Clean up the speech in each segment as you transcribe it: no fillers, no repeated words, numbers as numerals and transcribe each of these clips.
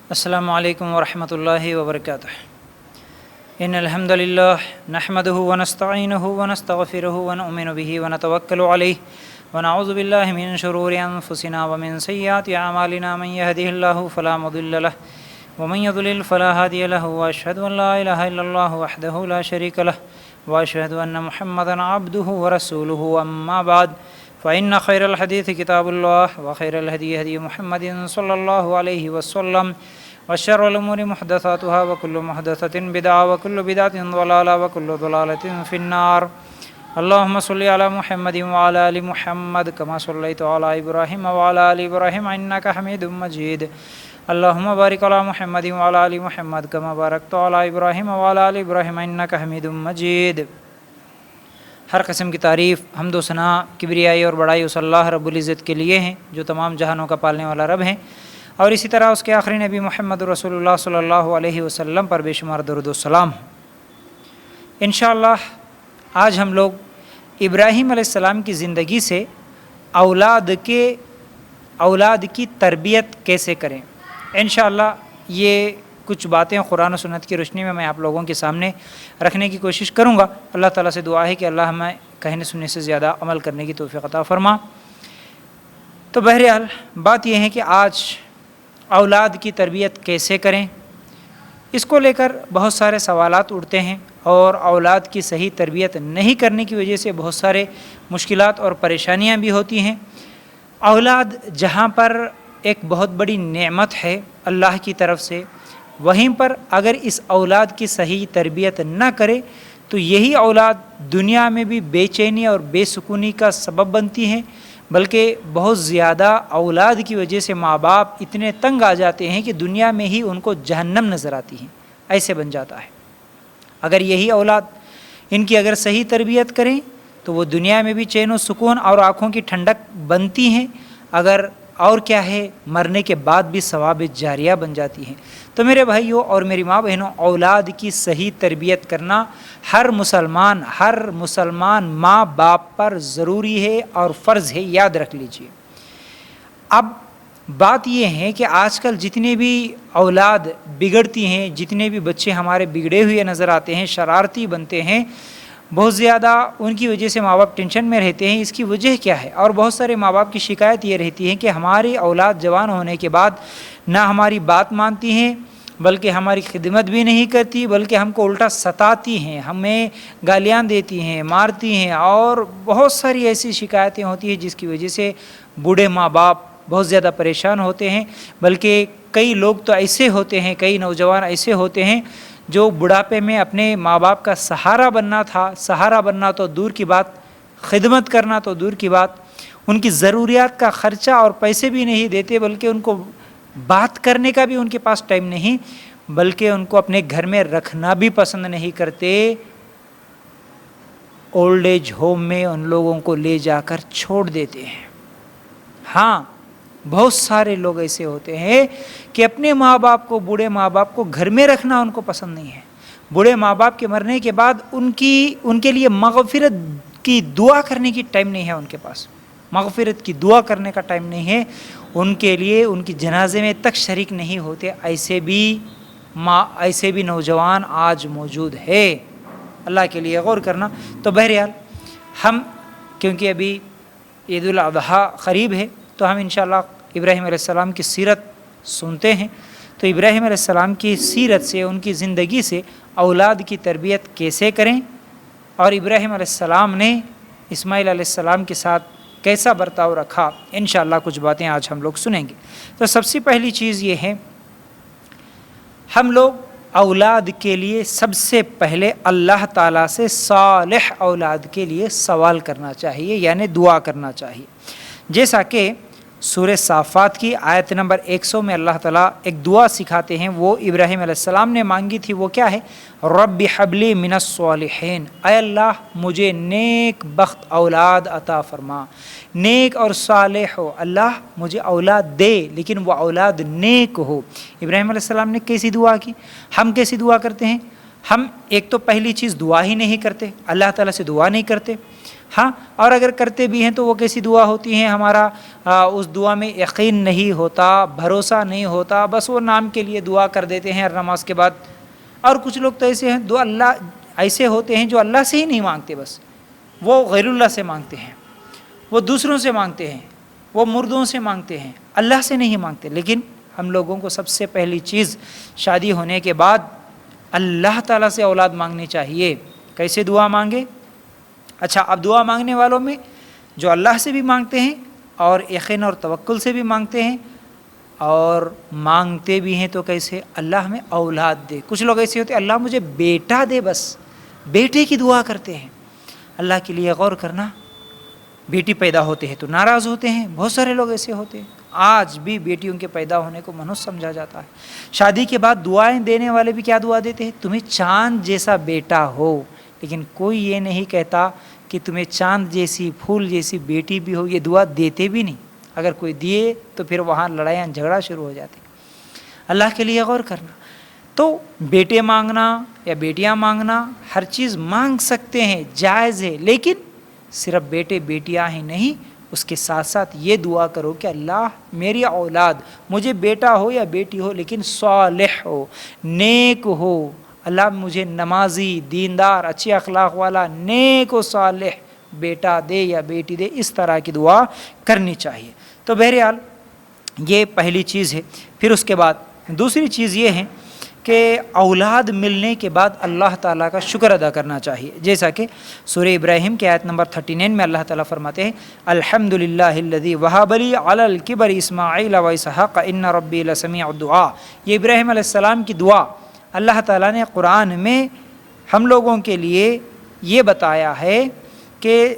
السلام علیکم ورحمۃ اللہ وبرکاتہ۔ ان الحمد للہ نحمدہ ونستعینہ ونستغفرہ ونؤمن بہ ونتوکل علیہ ونعوذ باللہ من شرور انفسنا ومن سیئات اعمالنا من یہدہ اللہ فلا مضل لہ ومن یضلل فلا ہادی لہ واشہد ان لا الہ الا اللہ وحدہ لا شریک لہ واشہد ان محمدا عبدہ ورسولہ اما بعد فإن خير الحديث كتاب الله وخير الهدي هدي محمد صلى الله عليه وسلم وشر الأمور محدثاتها وكل محدثة بدعة وكل بدعة ضلالة وكل ضلالة في النار. اللهم صل على محمد وعلى آل محمد كما صليت على إبراهيم وعلى آل إبراهيم إنك حميد مجيد. اللهم بارك على محمد وعلى آل محمد كما باركت على إبراهيم وعلى آل إبراهيم إنك حميد مجيد. ہر قسم کی تعریف، حمد و ثنا، کبریائی اور بڑائی اس اللہ رب العزت کے لیے ہیں جو تمام جہانوں کا پالنے والا رب ہیں، اور eسی طرح اس کے آخری نبی محمد رسول اللہ صلی اللہ علیہ وسلم پر بے شمار درود و سلام ہو۔ انشاءاللہ آج ہم لوگ ابراہیم علیہ السلام کی زندگی سے اولاد کی تربیت کیسے کریں، انشاءاللہ یہ کچھ باتیں قرآن و سنت کی روشنی میں آپ لوگوں کے سامنے رکھنے کی کوشش کروں گا۔ اللہ تعالیٰ سے دعا ہے کہ اللہ ہمیں کہنے سننے سے زیادہ عمل کرنے کی توفیق عطا فرما۔ تو بہرحال بات یہ ہے کہ آج اولاد کی تربیت کیسے کریں، اس کو لے کر بہت سارے سوالات اٹھتے ہیں، اور اولاد کی صحیح تربیت نہیں کرنے کی وجہ سے بہت سارے مشکلات اور پریشانیاں بھی ہوتی ہیں۔ اولاد جہاں پر ایک بہت بڑی نعمت ہے اللہ کی طرف سے، وہیں پر اگر اس اولاد کی صحیح تربیت نہ کرے تو یہی اولاد دنیا میں بھی بے چینی اور بے سکونی کا سبب بنتی ہیں، بلکہ بہت زیادہ اولاد کی وجہ سے ماں باپ اتنے تنگ آ جاتے ہیں کہ دنیا میں ہی ان کو جہنم نظر آتی ہیں، ایسے بن جاتا ہے۔ اگر یہی اولاد ان کی اگر صحیح تربیت کریں تو وہ دنیا میں بھی چین و سکون اور آنکھوں کی ٹھنڈک بنتی ہیں، اگر اور کیا ہے مرنے کے بعد بھی ثواب جاریہ بن جاتی ہیں۔ تو میرے بھائیوں اور میری ماں بہنوں، اولاد کی صحیح تربیت کرنا ہر مسلمان ماں باپ پر ضروری ہے اور فرض ہے، یاد رکھ لیجئے۔ اب بات یہ ہے کہ آج کل جتنے بھی اولاد بگڑتی ہیں، جتنے بھی بچے ہمارے بگڑے ہوئے نظر آتے ہیں، شرارتی بنتے ہیں، بہت زیادہ ان کی وجہ سے ماں باپ ٹینشن میں رہتے ہیں۔ اس کی وجہ کیا ہے؟ اور بہت سارے ماں باپ کی شکایت یہ رہتی ہے کہ ہماری اولاد جوان ہونے کے بعد نہ ہماری بات مانتی ہیں، بلکہ ہماری خدمت بھی نہیں کرتی، بلکہ ہم کو الٹا ستاتی ہیں، ہمیں گالیاں دیتی ہیں، مارتی ہیں، اور بہت ساری ایسی شکایتیں ہوتی ہیں جس کی وجہ سے بوڑھے ماں باپ بہت زیادہ پریشان ہوتے ہیں۔ بلکہ کئی لوگ تو ایسے ہوتے ہیں، کئی نوجوان ایسے ہوتے ہیں جو بڑھاپے میں اپنے ماں باپ کا سہارا بننا تو دور کی بات، خدمت کرنا تو دور کی بات، ان کی ضروریات کا خرچہ اور پیسے بھی نہیں دیتے، بلکہ ان کو بات کرنے کا بھی ان کے پاس ٹائم نہیں، بلکہ ان کو اپنے گھر میں رکھنا بھی پسند نہیں کرتے، اولڈ ایج ہوم میں ان لوگوں کو لے جا کر چھوڑ دیتے ہیں۔ ہاں، بہت سارے لوگ ایسے ہوتے ہیں کہ اپنے ماں باپ کو، بوڑھے ماں باپ کو گھر میں رکھنا ان کو پسند نہیں ہے۔ بوڑھے ماں باپ کے مرنے کے بعد ان کے لیے مغفرت کی دعا کرنے کی ٹائم نہیں ہے، ان کے پاس مغفرت کی دعا کرنے کا ٹائم نہیں ہے، ان کے لیے ان کی جنازے میں تک شریک نہیں ہوتے۔ ایسے بھی نوجوان آج موجود ہے، اللہ کے لیے غور کرنا۔ تو بہرحال ہم کیونکہ ابھی عید الاضحیٰ قریب ہے تو ہم انشاءاللہ ابراہیم علیہ السلام کی سیرت سنتے ہیں۔ تو ابراہیم علیہ السلام کی سیرت سے، ان کی زندگی سے اولاد کی تربیت کیسے کریں، اور ابراہیم علیہ السلام نے اسماعیل علیہ السلام کے ساتھ کیسا برتاؤ رکھا، انشاءاللہ کچھ باتیں آج ہم لوگ سنیں گے۔ تو سب سے پہلی چیز یہ ہے، ہم لوگ اولاد کے لیے سب سے پہلے اللہ تعالیٰ سے صالح اولاد کے لیے سوال کرنا چاہیے، یعنی دعا کرنا چاہیے۔ جیسا کہ سورہ صافات کی آیت نمبر 100 میں اللہ تعالیٰ ایک دعا سکھاتے ہیں، وہ ابراہیم علیہ السلام نے مانگی تھی، وہ کیا ہے؟ رب حب لی من الصالحین، اے اللہ مجھے نیک بخت اولاد عطا فرما، نیک اور صالح ہو، اللہ مجھے اولاد دے لیکن وہ اولاد نیک ہو۔ ابراہیم علیہ السلام نے کیسی دعا کی؟ ہم کیسی دعا کرتے ہیں؟ ہم ایک تو پہلی چیز دعا ہی نہیں کرتے، اللہ تعالیٰ سے دعا نہیں کرتے، ہاں، اور اگر کرتے بھی ہیں تو وہ کیسی دعا ہوتی ہیں، ہمارا اس دعا میں یقین نہیں ہوتا، بھروسہ نہیں ہوتا، بس وہ نام کے لیے دعا کر دیتے ہیں ہر نماز کے بعد۔ اور کچھ لوگ تو ایسے ہیں ایسے ہوتے ہیں جو اللہ سے ہی نہیں مانگتے، بس وہ غیر اللہ سے مانگتے ہیں، وہ دوسروں سے مانگتے ہیں، وہ مردوں سے مانگتے ہیں، اللہ سے نہیں مانگتے۔ لیکن ہم لوگوں کو سب سے پہلی چیز شادی ہونے کے بعد اللہ تعالیٰ سے اولاد مانگنی چاہیے۔ کیسے دعا مانگے؟ اچھا، اب دعا مانگنے والوں میں جو اللہ سے بھی مانگتے ہیں اور یقین اور توکل سے بھی مانگتے ہیں، اور مانگتے بھی ہیں تو کیسے؟ اللہ ہمیں اولاد دے۔ کچھ لوگ ایسے ہوتے ہیں اللہ مجھے بیٹا دے، بس بیٹے کی دعا کرتے ہیں۔ اللہ کے لیے غور کرنا، بیٹی پیدا ہوتے ہیں تو ناراض ہوتے ہیں، بہت سارے لوگ ایسے ہوتے ہیں۔ آج بھی بیٹیوں کے پیدا ہونے کو منحوس سمجھا جاتا ہے۔ شادی کے بعد دعائیں دینے والے بھی کیا دعا دیتے ہیں؟ تمہیں چاند جیسا بیٹا ہو، لیکن کوئی یہ نہیں کہتا کہ تمہیں چاند جیسی، پھول جیسی بیٹی بھی ہو۔ یہ دعا دیتے بھی نہیں، اگر کوئی دیے تو پھر وہاں لڑائیاں جھگڑا شروع ہو جاتے۔ اللہ کے لیے غور کرنا، تو بیٹے مانگنا یا بیٹیاں مانگنا، ہر چیز مانگ سکتے ہیں، جائز ہے، لیکن صرف بیٹے بیٹیاں ہی نہیں، اس کے ساتھ ساتھ یہ دعا کرو کہ اللہ میری اولاد، مجھے بیٹا ہو یا بیٹی ہو لیکن صالح ہو، نیک ہو۔ اللہ مجھے نمازی، دیندار، اچھے اخلاق والا، نیک و صالح بیٹا دے یا بیٹی دے، اس طرح کی دعا کرنی چاہیے۔ تو بہرحال یہ پہلی چیز ہے۔ پھر اس کے بعد دوسری چیز یہ ہے کہ اولاد ملنے کے بعد اللہ تعالیٰ کا شکر ادا کرنا چاہیے، جیسا کہ سورہ ابراہیم کے آیت نمبر 39 میں اللہ تعالیٰ فرماتے ہیں الحمدللہ الذی وہب لی علی الکبر اسماعیل و اسحاق ان ربی لسمیع الدعاء۔ یہ ابراہیم علیہ السلام کی دعا اللہ تعالیٰ نے قرآن میں ہم لوگوں کے لیے یہ بتایا ہے کہ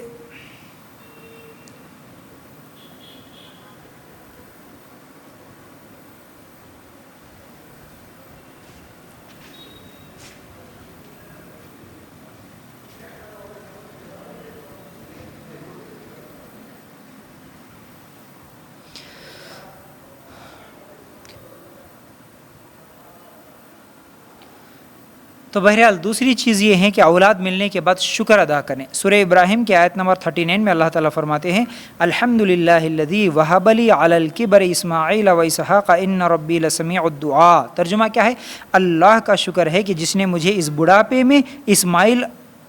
تو بہرحال دوسری چیز یہ ہے کہ اولاد ملنے کے بعد شکر ادا کریں۔ سورہ ابراہیم کی آیت نمبر 39 میں اللہ تعالیٰ فرماتے ہیں الحمدللہ الذی وہب لی علی الکبر اسماعیل و اسحاق ان ربی لسمیع الدعاء۔ ترجمہ کیا ہے؟ اللہ کا شکر ہے کہ جس نے مجھے اس بڑھاپے میں اسماعیل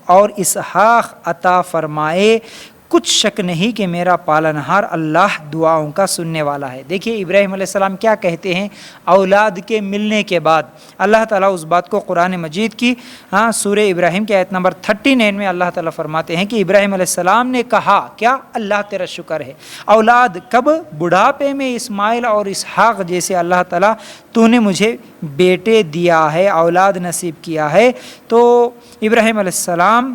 اور اسحاق عطا فرمائے، کچھ شک نہیں کہ میرا پالنہار اللہ دعاؤں کا سننے والا ہے۔ دیکھیے ابراہیم علیہ السلام کیا کہتے ہیں اولاد کے ملنے کے بعد۔ اللہ تعالیٰ اس بات کو قرآن مجید کی سورہ ابراہیم کے آیت نمبر 39 میں اللہ تعالیٰ فرماتے ہیں کہ ابراہیم علیہ السلام نے کہا کیا؟ اللہ تیرا شکر ہے۔ اولاد کب؟ بڑھاپے میں اسماعیل اور اسحاق جیسے اللہ تعالیٰ تو نے مجھے بیٹے دیا ہے، اولاد نصیب کیا ہے۔ تو ابراہیم علیہ السلام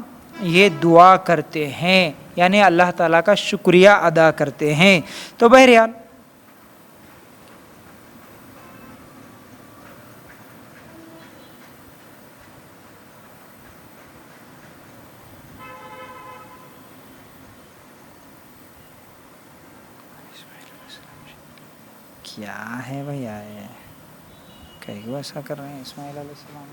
یہ دعا کرتے ہیں، یعنی اللہ تعالیٰ کا شکریہ ادا کرتے ہیں۔ تو بہرحال کیا ہے بھائی آئے کہیں وہ ایسا کر رہے ہیں اسماعیل علیہ السلام؟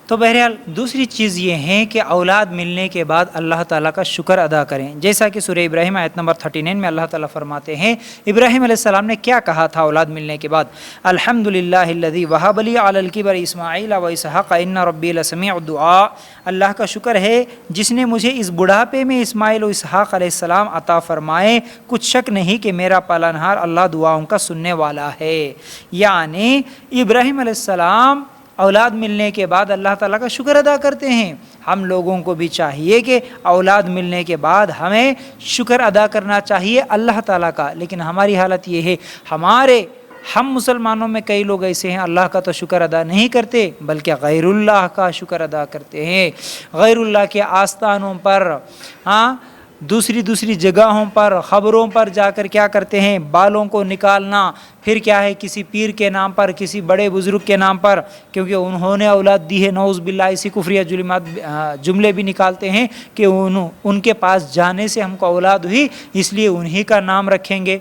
تو بہرحال دوسری چیز یہ ہے کہ اولاد ملنے کے بعد اللہ تعالیٰ کا شکر ادا کریں، جیسا کہ سورہ ابراہیم آیت نمبر 39 میں اللہ تعالیٰ فرماتے ہیں ابراہیم علیہ السلام نے کیا کہا تھا اولاد ملنے کے بعد؟ الحمدللہ الذی وہب لی علی الکبر اسماعیل و اسحاق ان ربی لسمیع الدعاء۔ اللہ کا شکر ہے جس نے مجھے اس بڑھاپے میں اسماعیل و اسحاق علیہ السلام عطا فرمائے، کچھ شک نہیں کہ میرا پالنہار اللہ دعاؤں کا سننے والا ہے۔ یعنی ابراہیم علیہ السلام اولاد ملنے کے بعد اللہ تعالیٰ کا شکر ادا کرتے ہیں۔ ہم لوگوں کو بھی چاہیے کہ اولاد ملنے کے بعد ہمیں شکر ادا کرنا چاہیے اللہ تعالیٰ کا۔ لیکن ہماری حالت یہ ہے، ہم مسلمانوں میں کئی لوگ ایسے ہیں اللہ کا تو شکر ادا نہیں کرتے بلکہ غیر اللہ کا شکر ادا کرتے ہیں۔ غیر اللہ کے آستانوں پر دوسری جگہوں پر خبروں پر جا کر کیا کرتے ہیں، بالوں کو نکالنا، پھر کیا ہے کسی پیر کے نام پر، کسی بڑے بزرگ کے نام پر، کیونکہ انہوں نے اولاد دی ہے، نعوذ باللہ ایسی کفریہ جملے بھی نکالتے ہیں کہ ان کے پاس جانے سے ہم کو اولاد ہوئی اس لیے انہی کا نام رکھیں گے،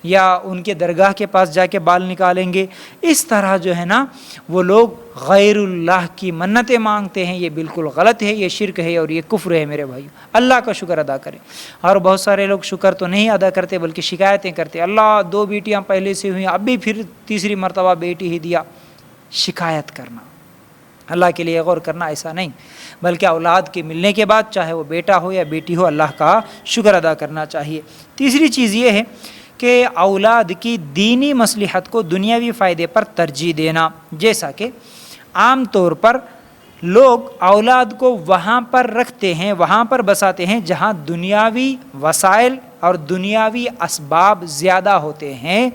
یا ان کے درگاہ کے پاس جا کے بال نکالیں گے۔ اس طرح جو ہے نا وہ لوگ غیر اللہ کی منتیں مانگتے ہیں، یہ بالکل غلط ہے، یہ شرک ہے اور یہ کفر ہے میرے بھائی۔ اللہ کا شکر ادا کریں، اور بہت سارے لوگ شکر تو نہیں ادا کرتے بلکہ شکایتیں کرتے، اللہ 2 بیٹیاں پہلے سے ہوئیں اب بھی پھر تیسری مرتبہ بیٹی ہی دیا، شکایت کرنا، اللہ کے لیے غور کرنا ایسا نہیں، بلکہ اولاد کے ملنے کے بعد چاہے وہ بیٹا ہو یا بیٹی ہو اللہ کا شکر ادا کرنا چاہیے۔ تیسری چیز یہ ہے کہ اولاد کی دینی مصلحت کو دنیاوی فائدے پر ترجیح دینا، جیسا کہ عام طور پر لوگ اولاد کو وہاں پر رکھتے ہیں، وہاں پر بساتے ہیں جہاں دنیاوی وسائل اور دنیاوی اسباب زیادہ ہوتے ہیں،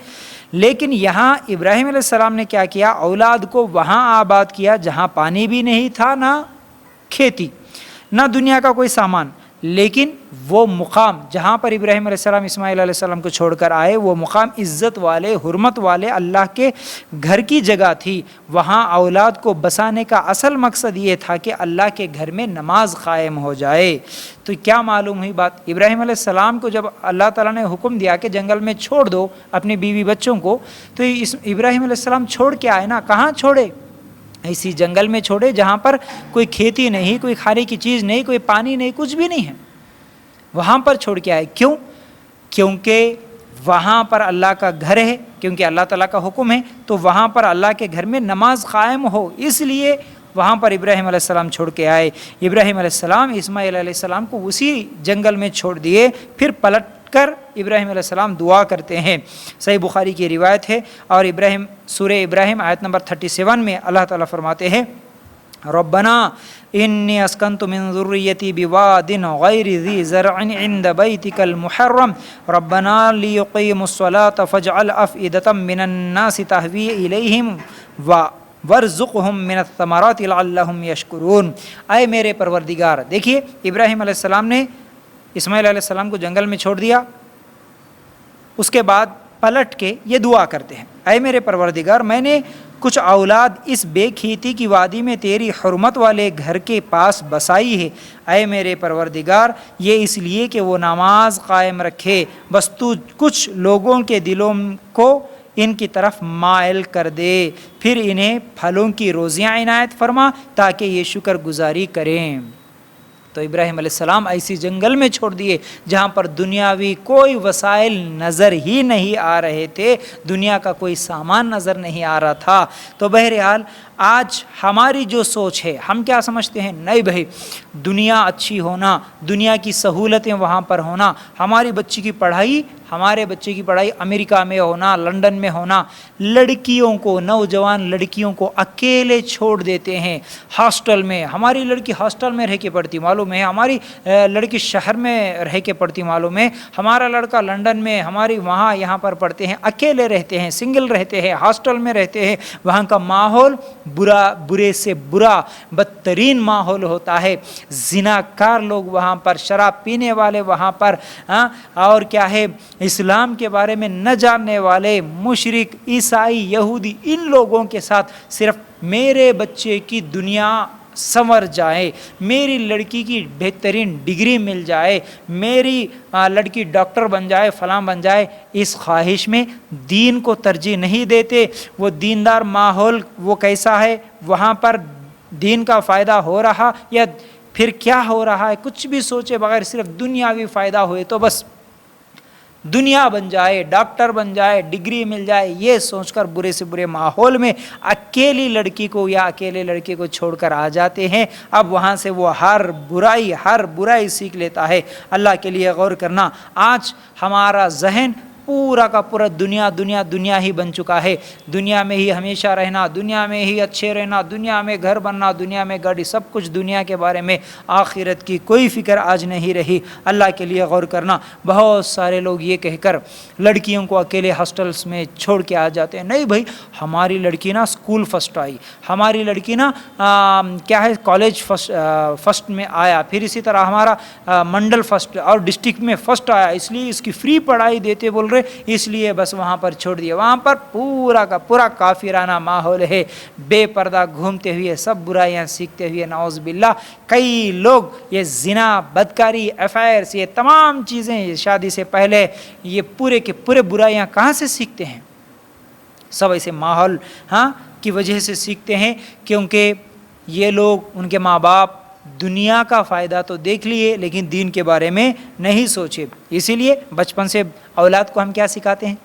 لیکن یہاں ابراہیم علیہ السلام نے کیا کیا، اولاد کو وہاں آباد کیا جہاں پانی بھی نہیں تھا، نہ کھیتی، نہ دنیا کا کوئی سامان، لیکن وہ مقام جہاں پر ابراہیم علیہ السلام اسماعیل علیہ السلام کو چھوڑ کر آئے، وہ مقام عزت والے، حرمت والے اللہ کے گھر کی جگہ تھی۔ وہاں اولاد کو بسانے کا اصل مقصد یہ تھا کہ اللہ کے گھر میں نماز قائم ہو جائے۔ تو کیا معلوم ہوئی بات، ابراہیم علیہ السلام کو جب اللہ تعالیٰ نے حکم دیا کہ جنگل میں چھوڑ دو اپنی بیوی بچوں کو، تو ابراہیم علیہ السلام چھوڑ کے آئے نا، کہاں چھوڑے؟ ایسی جنگل میں چھوڑے جہاں پر کوئی کھیتی نہیں، کوئی کھانے کی چیز نہیں، کوئی پانی نہیں، کچھ بھی نہیں ہے، وہاں پر چھوڑ کے آئے۔ کیوں؟ کیونکہ وہاں پر اللہ کا گھر ہے، کیونکہ اللہ تعالیٰ کا حکم ہے، تو وہاں پر اللہ کے گھر میں نماز قائم ہو، اس لیے وہاں پر ابراہیم علیہ السلام چھوڑ کے آئے۔ ابراہیم علیہ السلام اسماعیل علیہ السلام کو اسی جنگل میں چھوڑ دیے، پھر پلٹ کر ابراہیم علیہ السلام دعا کرتے ہیں، صحیح بخاری کی روایت ہے۔ اور سورہ ابراہیم آیت نمبر 37 میں اللہ تعالیٰ فرماتے ہیں، ربنا انی اسکنت من ذریتی بواد غیر ذی زرع عند بیتک المحرم ربنا لیقیموا الصلاة فاجعل افئدة من الناس تہوی الیہم وارزقہم من الثمرات لعلہم یشکرون۔ اے میرے پروردگار، دیکھیے ابراہیم علیہ السلام نے اسماعیل علیہ السلام کو جنگل میں چھوڑ دیا، اس کے بعد پلٹ کے یہ دعا کرتے ہیں، اے میرے پروردگار، میں نے کچھ اولاد اس بے کھیتی کی وادی میں تیری حرمت والے گھر کے پاس بسائی ہے، اے میرے پروردگار یہ اس لیے کہ وہ نماز قائم رکھے، بس تو کچھ لوگوں کے دلوں کو ان کی طرف مائل کر دے، پھر انہیں پھلوں کی روزیاں عنایت فرما تاکہ یہ شکر گزاری کریں۔ تو ابراہیم علیہ السلام ایسی جنگل میں چھوڑ دیے جہاں پر دنیاوی کوئی وسائل نظر ہی نہیں آ رہے تھے، دنیا کا کوئی سامان نظر نہیں آ رہا تھا۔ تو بہرحال آج ہماری جو سوچ ہے، ہم کیا سمجھتے ہیں، نہیں بھائی دنیا اچھی ہونا، دنیا کی سہولتیں وہاں پر ہونا، ہمارے بچے کی پڑھائی امریکہ میں ہونا، لندن میں ہونا، لڑکیوں کو، نوجوان لڑکیوں کو اکیلے چھوڑ دیتے ہیں ہاسٹل میں۔ ہماری لڑکی ہاسٹل میں رہ کے پڑھتی معلوم ہے، ہماری لڑکی شہر میں رہ کے پڑھتی معلوم ہے، ہمارا لڑکا لندن میں، ہماری وہاں یہاں پر پڑھتے ہیں، اکیلے رہتے ہیں، سنگل رہتے ہیں، ہاسٹل میں رہتے ہیں، وہاں کا ماحول برے سے برا بدترین ماحول ہوتا ہے، زناکار لوگ وہاں پر، شراب پینے والے وہاں پر، اور کیا ہے اسلام کے بارے میں نہ جاننے والے، مشرک، عیسائی، یہودی، ان لوگوں کے ساتھ صرف میرے بچے کی دنیا سنور جائے، میری لڑکی کی بہترین ڈگری مل جائے، میری لڑکی ڈاکٹر بن جائے، فلاں بن جائے، اس خواہش میں دین کو ترجیح نہیں دیتے۔ وہ دیندار ماحول وہ کیسا ہے، وہاں پر دین کا فائدہ ہو رہا یا پھر کیا ہو رہا ہے، کچھ بھی سوچے بغیر صرف دنیاوی فائدہ ہوئے تو بس دنیا بن جائے، ڈاکٹر بن جائے، ڈگری مل جائے، یہ سوچ کر برے سے برے ماحول میں اکیلی لڑکی کو یا اکیلے لڑکے کو چھوڑ کر آ جاتے ہیں۔ اب وہاں سے وہ ہر برائی سیکھ لیتا ہے۔ اللہ کے لیے غور کرنا، آج ہمارا ذہن پورا کا پورا دنیا دنیا دنیا ہی بن چکا ہے. دنیا میں ہی ہمیشہ رہنا، دنیا میں ہی اچھے رہنا، دنیا میں گھر بننا، دنیا میں گاڑی، سب کچھ دنیا کے بارے میں. آخرت کی کوئی فکر آج نہیں رہی. اللہ کے لیے غور کرنا. بہت سارے لوگ یہ کہہ کر لڑکیوں کو اکیلے ہاسٹلس میں چھوڑ کے آ جاتے ہیں. نہیں بھائی، ہماری لڑکی نا اسکول فرسٹ آئی، ہماری لڑکی نا کیا ہے کالج فرسٹ میں آیا، پھر اسی طرح ہمارا منڈل فرسٹ اور ڈسٹرکٹ میں فرسٹ آیا، اس لیے اس کی فری پڑھائی دیتے بول رہے، اس لیے بس وہاں پر چھوڑ دیا. وہاں پر پورا کا پورا کافرانہ ماحول ہے، بے پردہ گھومتے ہوئے سب برائیاں سیکھتے ہوئے. نعوذ باللہ. کئی لوگ یہ زنا، بدکاری، افیئرس، یہ تمام چیزیں شادی سے پہلے یہ پورے کے پورے برائیاں کہاں سے سیکھتے ہیں؟ سب ایسے ماحول کی وجہ سے سیکھتے ہیں، کیونکہ یہ لوگ، ان کے ماں باپ دنیا کا فائدہ تو دیکھ لیے لیکن دین کے بارے میں نہیں سوچے. اسی لیے بچپن سے اولاد کو ہم کیا سکھاتے ہیں؟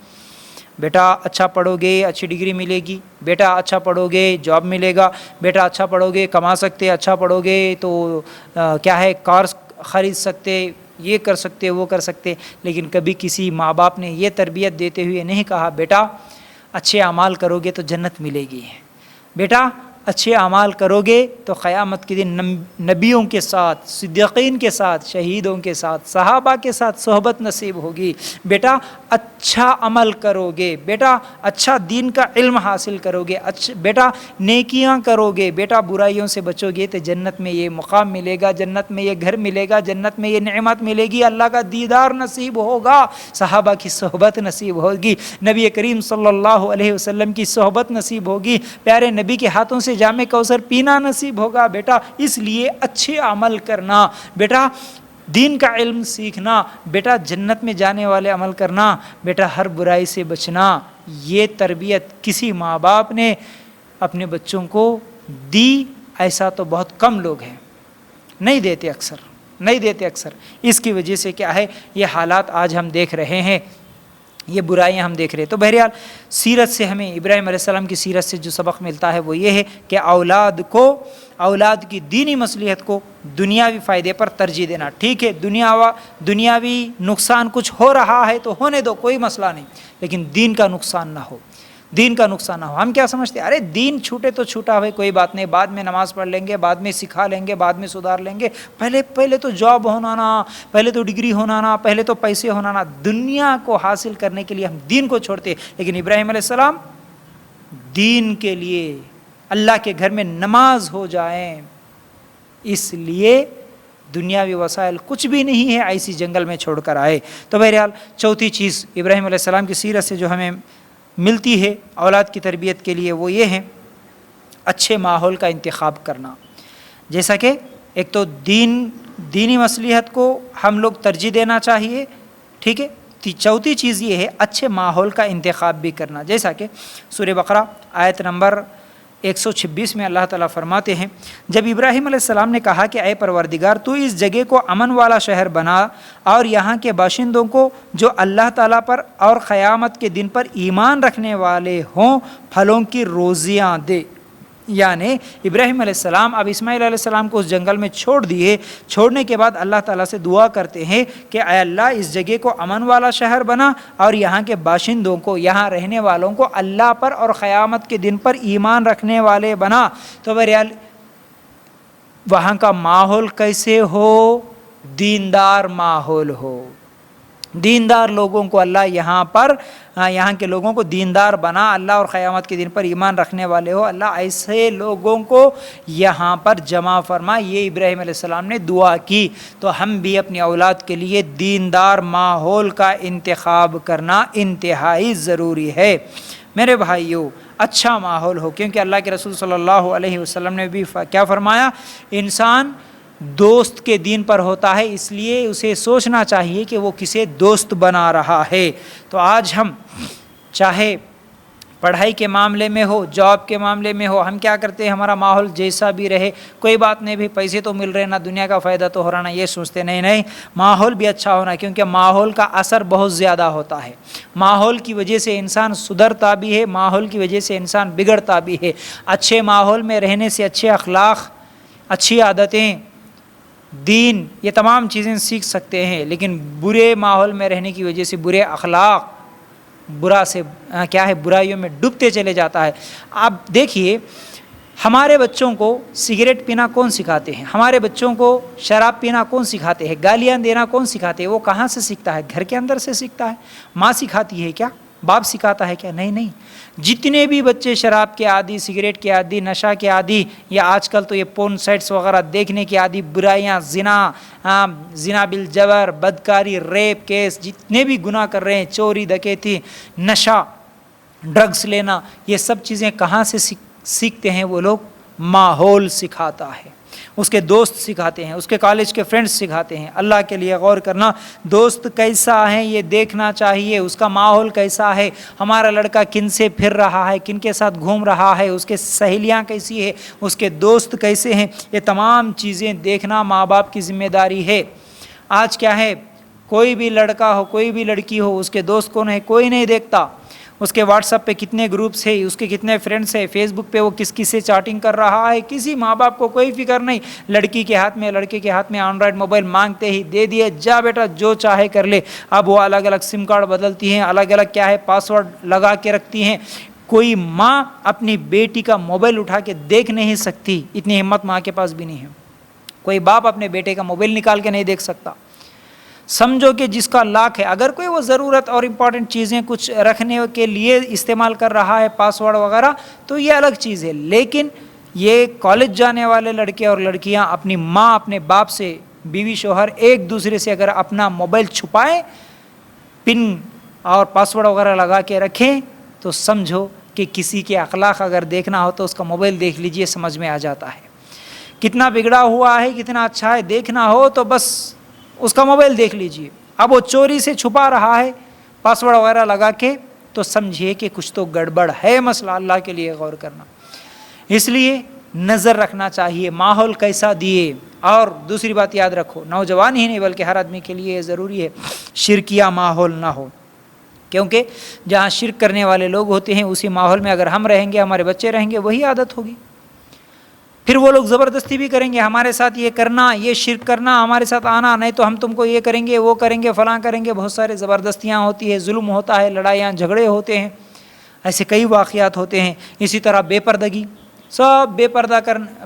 بیٹا اچھا پڑھو گے اچھی ڈگری ملے گی، بیٹا اچھا پڑھو گے جاب ملے گا، بیٹا اچھا پڑھو گے کما سکتے، اچھا پڑھو گے تو کیا ہے کار خرید سکتے، یہ کر سکتے، وہ کر سکتے. لیکن کبھی کسی ماں باپ نے یہ تربیت دیتے ہوئے نہیں کہا بیٹا اچھے اعمال کرو گے تو جنت ملے گی، بیٹا اچھے اعمال کرو گے تو قیامت کے دن نبیوں کے ساتھ، صدیقین کے ساتھ، شہیدوں کے ساتھ، صحابہ کے ساتھ صحبت نصیب ہوگی. بیٹا اچھا عمل کرو گے، بیٹا اچھا دین کا علم حاصل کرو گے، بیٹا نیکیاں کرو گے، بیٹا برائیوں سے بچو گے تو جنت میں یہ مقام ملے گا، جنت میں یہ گھر ملے گا، جنت میں یہ نعمت ملے گی، اللہ کا دیدار نصیب ہوگا، صحابہ کی صحبت نصیب ہوگی، نبی کریم صلی اللہ علیہ وسلم کی صحبت نصیب ہوگی، پیارے نبی کے ہاتھوں سے جام کوثر پینا نصیب ہوگا. بیٹا اس لیے اچھے عمل کرنا، بیٹا دین کا علم سیکھنا، بیٹا جنت میں جانے والے عمل کرنا، بیٹا ہر برائی سے بچنا. یہ تربیت کسی ماں باپ نے اپنے بچوں کو دی؟ ایسا تو بہت کم لوگ ہیں، نہیں دیتے اکثر. اس کی وجہ سے کیا ہے یہ حالات آج ہم دیکھ رہے ہیں، یہ برائیاں ہم دیکھ رہے ہیں. تو بہرحال سیرت سے ہمیں ابراہیم علیہ السلام کی سیرت سے جو سبق ملتا ہے وہ یہ ہے کہ اولاد کی دینی مصلحت کو دنیاوی فائدے پر ترجیح دینا. ٹھیک ہے دنیاوی نقصان کچھ ہو رہا ہے تو ہونے دو، کوئی مسئلہ نہیں، لیکن دین کا نقصان نہ ہو. ہم کیا سمجھتے ہیں؟ ارے دین چھوٹے تو چھوٹا ہوئے کوئی بات نہیں، بعد میں نماز پڑھ لیں گے، بعد میں سکھا لیں گے، بعد میں سدھار لیں گے، پہلے تو جاب ہونا نا، پہلے تو ڈگری ہونا نا، پہلے تو پیسے ہونا نا. دنیا کو حاصل کرنے کے لیے ہم دین کو چھوڑتے. لیکن ابراہیم علیہ السلام دین کے لیے، اللہ کے گھر میں نماز ہو جائیں، اس لیے دنیاوی وسائل کچھ بھی نہیں ہے، ایسی جنگل میں چھوڑ کر آئے. تو بہرحال چوتھی چیز ابراہیم علیہ السلام کی سیرت سے جو ہمیں ملتی ہے اولاد کی تربیت کے لیے وہ یہ ہے اچھے ماحول کا انتخاب کرنا. جیسا کہ ایک تو دینی مصلحت کو ہم لوگ ترجیح دینا چاہیے، ٹھیک ہے. چوتھی چیز یہ ہے اچھے ماحول کا انتخاب بھی کرنا. جیسا کہ سورہ بقرہ آیت نمبر 126 میں اللہ تعالیٰ فرماتے ہیں، جب ابراہیم علیہ السلام نے کہا کہ اے پروردگار تو اس جگہ کو امن والا شہر بنا اور یہاں کے باشندوں کو جو اللہ تعالیٰ پر اور قیامت کے دن پر ایمان رکھنے والے ہوں پھلوں کی روزیاں دے. یعنی ابراہیم علیہ السلام اب اسماعیل علیہ السلام کو اس جنگل میں چھوڑ دیے. چھوڑنے کے بعد اللہ تعالیٰ سے دعا کرتے ہیں کہ اے اللہ اس جگہ کو امن والا شہر بنا اور یہاں کے باشندوں کو، یہاں رہنے والوں کو اللہ پر اور قیامت کے دن پر ایمان رکھنے والے بنا. تو بہرحال وہاں کا ماحول کیسے ہو؟ دیندار ماحول ہو. دیندار لوگوں کو اللہ یہاں کے لوگوں کو دیندار بنا، اللہ اور قیامت کے دن پر ایمان رکھنے والے ہو، اللہ ایسے لوگوں کو یہاں پر جمع فرما. یہ ابراہیم علیہ السلام نے دعا کی. تو ہم بھی اپنی اولاد کے لیے دیندار ماحول کا انتخاب کرنا انتہائی ضروری ہے. میرے بھائیو اچھا ماحول ہو، کیونکہ اللہ کے رسول صلی اللہ علیہ وسلم نے بھی کیا فرمایا؟ انسان دوست کے دین پر ہوتا ہے، اس لیے اسے سوچنا چاہیے کہ وہ کسے دوست بنا رہا ہے. تو آج ہم چاہے پڑھائی کے معاملے میں ہو، جاب کے معاملے میں ہو، ہم کیا کرتے ہیں؟ ہمارا ماحول جیسا بھی رہے کوئی بات نہیں، بھی پیسے تو مل رہے نا، دنیا کا فائدہ تو ہو رہا نا، یہ سوچتے نہیں، ماحول بھی اچھا ہونا، کیونکہ ماحول کا اثر بہت زیادہ ہوتا ہے. ماحول کی وجہ سے انسان سدھرتا بھی ہے، ماحول کی وجہ سے انسان بگڑتا بھی ہے. اچھے ماحول میں رہنے سے اچھے اخلاق، اچھی عادتیں، دین، یہ تمام چیزیں سیکھ سکتے ہیں. لیکن برے ماحول میں رہنے کی وجہ سے برے اخلاق، برا سے کیا ہے برائیوں میں ڈوبتے چلے جاتا ہے۔ آپ دیکھیے ہمارے بچوں کو سگریٹ پینا کون سکھاتے ہیں، ہمارے بچوں کو شراب پینا کون سکھاتے ہیں، گالیاں دینا کون سکھاتے ہیں، وہ کہاں سے سیکھتا ہے؟ گھر کے اندر سے سیکھتا ہے۔ ماں سکھاتی ہے کیا؟ باپ سکھاتا ہے کیا؟ نہیں نہیں۔ جتنے بھی بچے شراب کے عادی، سگریٹ کے عادی، نشہ کے عادی، یا آج کل تو یہ پورن سائٹس وغیرہ دیکھنے کے عادی، برائیاں، زنا بالجبر، بدکاری، ریپ کیس، جتنے بھی گناہ کر رہے ہیں، چوری، ڈکیتی، نشہ، ڈرگس لینا، یہ سب چیزیں کہاں سے سیکھتے ہیں وہ لوگ؟ ماحول سکھاتا ہے، اس کے دوست سکھاتے ہیں، اس کے کالج کے فرینڈز سکھاتے ہیں۔ اللہ کے لیے غور کرنا، دوست کیسا ہے یہ دیکھنا چاہیے، اس کا ماحول کیسا ہے، ہمارا لڑکا کن سے پھر رہا ہے، کن کے ساتھ گھوم رہا ہے، اس کے سہیلیاں کیسی ہے، اس کے دوست کیسے ہیں، یہ تمام چیزیں دیکھنا ماں باپ کی ذمہ داری ہے۔ آج کیا ہے، کوئی بھی لڑکا ہو، کوئی بھی لڑکی ہو، اس کے دوست کون ہے کوئی نہیں دیکھتا، اس کے واٹس ایپ پہ کتنے گروپس ہیں، اس کے کتنے فرینڈس ہیں، فیس بک پہ وہ کس کس سے چیٹنگ کر رہا ہے، کسی ماں باپ کو کوئی فکر نہیں۔ لڑکی کے ہاتھ میں، لڑکے کے ہاتھ میں اینڈرائڈ موبائل مانگتے ہی دے دیے، جا بیٹا جو چاہے کر لے۔ اب وہ الگ الگ سم کارڈ بدلتی ہیں، الگ الگ کیا ہے پاسورڈ لگا کے رکھتی ہیں۔ کوئی ماں اپنی بیٹی کا موبائل اٹھا کے دیکھ نہیں سکتی، اتنی ہمت ماں کے پاس بھی نہیں ہے۔ کوئی باپ اپنے بیٹے کا موبائل نکال کے نہیں دیکھ سکتا۔ سمجھو کہ جس کا لاکھ ہے، اگر کوئی وہ ضرورت اور امپورٹنٹ چیزیں کچھ رکھنے کے لیے استعمال کر رہا ہے، پاسورڈ وغیرہ، تو یہ الگ چیز ہے۔ لیکن یہ کالج جانے والے لڑکے اور لڑکیاں اپنی ماں، اپنے باپ سے، بیوی شوہر ایک دوسرے سے اگر اپنا موبائل چھپائیں، پن اور پاسورڈ وغیرہ لگا کے رکھیں، تو سمجھو کہ کسی کے اخلاق اگر دیکھنا ہو تو اس کا موبائل دیکھ لیجئے، سمجھ میں آ جاتا ہے کتنا بگڑا ہوا ہے، کتنا اچھا ہے۔ دیکھنا ہو تو بس اس کا موبائل دیکھ لیجئے۔ اب وہ چوری سے چھپا رہا ہے پاسورڈ وغیرہ لگا کے، تو سمجھیے کہ کچھ تو گڑبڑ ہے مسئلہ۔ اللہ کے لیے غور کرنا، اس لیے نظر رکھنا چاہیے ماحول کیسا دیے۔ اور دوسری بات یاد رکھو، نوجوان ہی نہیں بلکہ ہر آدمی کے لیے ضروری ہے شرکیہ ماحول نہ ہو، کیونکہ جہاں شرک کرنے والے لوگ ہوتے ہیں اسی ماحول میں اگر ہم رہیں گے، ہمارے بچے رہیں گے، وہی عادت ہوگی۔ پھر وہ لوگ زبردستی بھی کریں گے ہمارے ساتھ، یہ کرنا، یہ شرک کرنا، ہمارے ساتھ آنا، نہیں تو ہم تم کو یہ کریں گے، وہ کریں گے، فلاں کریں گے۔ بہت سارے زبردستیاں ہوتی ہے، ظلم ہوتا ہے، لڑائیاں جھگڑے ہوتے ہیں، ایسے کئی واقعات ہوتے ہیں۔ اسی طرح بے پردگی، سب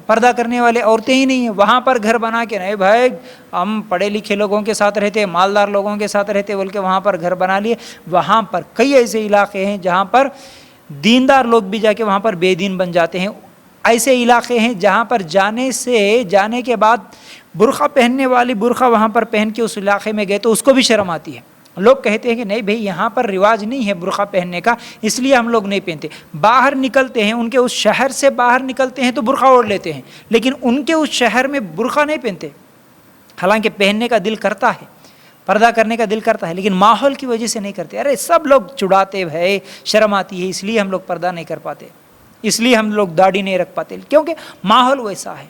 پردہ کرنے والے عورتیں ہی نہیں ہیں، وہاں پر گھر بنا کے، نہیں بھائی ہم پڑھے لکھے لوگوں کے ساتھ رہتے، مالدار لوگوں کے ساتھ رہتے بول کے وہاں پر گھر بنا لیے۔ وہاں پر کئی ایسے علاقے ہیں جہاں پر دیندار لوگ بھی جا کے وہاں پر بے دین بن جاتے ہیں۔ ایسے علاقے ہیں جہاں پر جانے کے بعد برقع پہننے والی برقع وہاں پر پہن کے اس علاقے میں گئے تو اس کو بھی شرم آتی ہے۔ لوگ کہتے ہیں کہ نہیں بھئی یہاں پر رواج نہیں ہے برقع پہننے کا، اس لیے ہم لوگ نہیں پہنتے۔ باہر نکلتے ہیں، ان کے اس شہر سے باہر نکلتے ہیں تو برقع اوڑھ لیتے ہیں، لیکن ان کے اس شہر میں برقع نہیں پہنتے، حالانکہ پہننے کا دل کرتا ہے، پردہ کرنے کا دل کرتا ہے، لیکن ماحول کی وجہ سے نہیں کرتے۔ ارے سب لوگ چڑھاتے ہیں، شرم آتی ہے، اس لیے ہم لوگ پردہ نہیں کر پاتے، اس لیے ہم لوگ داڑھی نہیں رکھ پاتے، کیونکہ ماحول ویسا ہے۔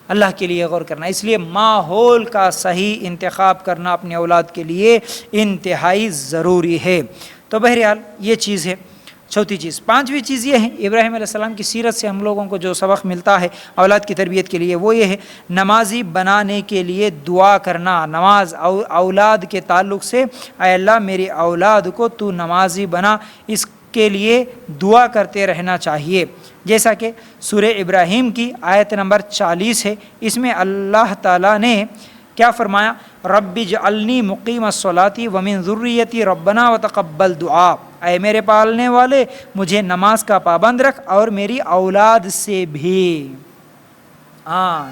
اللہ کے لیے غور کرنا، اس لیے ماحول کا صحیح انتخاب کرنا اپنے اولاد کے لیے انتہائی ضروری ہے۔ تو بہرحال یہ چیز ہے چوتھی چیز۔ پانچویں چیز یہ ہے، ابراہیم علیہ السلام کی سیرت سے ہم لوگوں کو جو سبق ملتا ہے اولاد کی تربیت کے لیے، وہ یہ ہے نمازی بنانے کے لیے دعا کرنا۔ نماز اولاد کے تعلق سے، اے اللہ میری اولاد کو تو نمازی بنا، اس کے لیے دعا کرتے رہنا چاہیے۔ جیسا کہ سورہ ابراہیم کی آیت نمبر 40 ہے، اس میں اللہ تعالیٰ نے کیا فرمایا؟ رب اجعلنی مقیم الصلاۃ ومن ذریتی ربنا وتقبل دعا، اے میرے پالنے والے مجھے نماز کا پابند رکھ اور میری اولاد سے بھی۔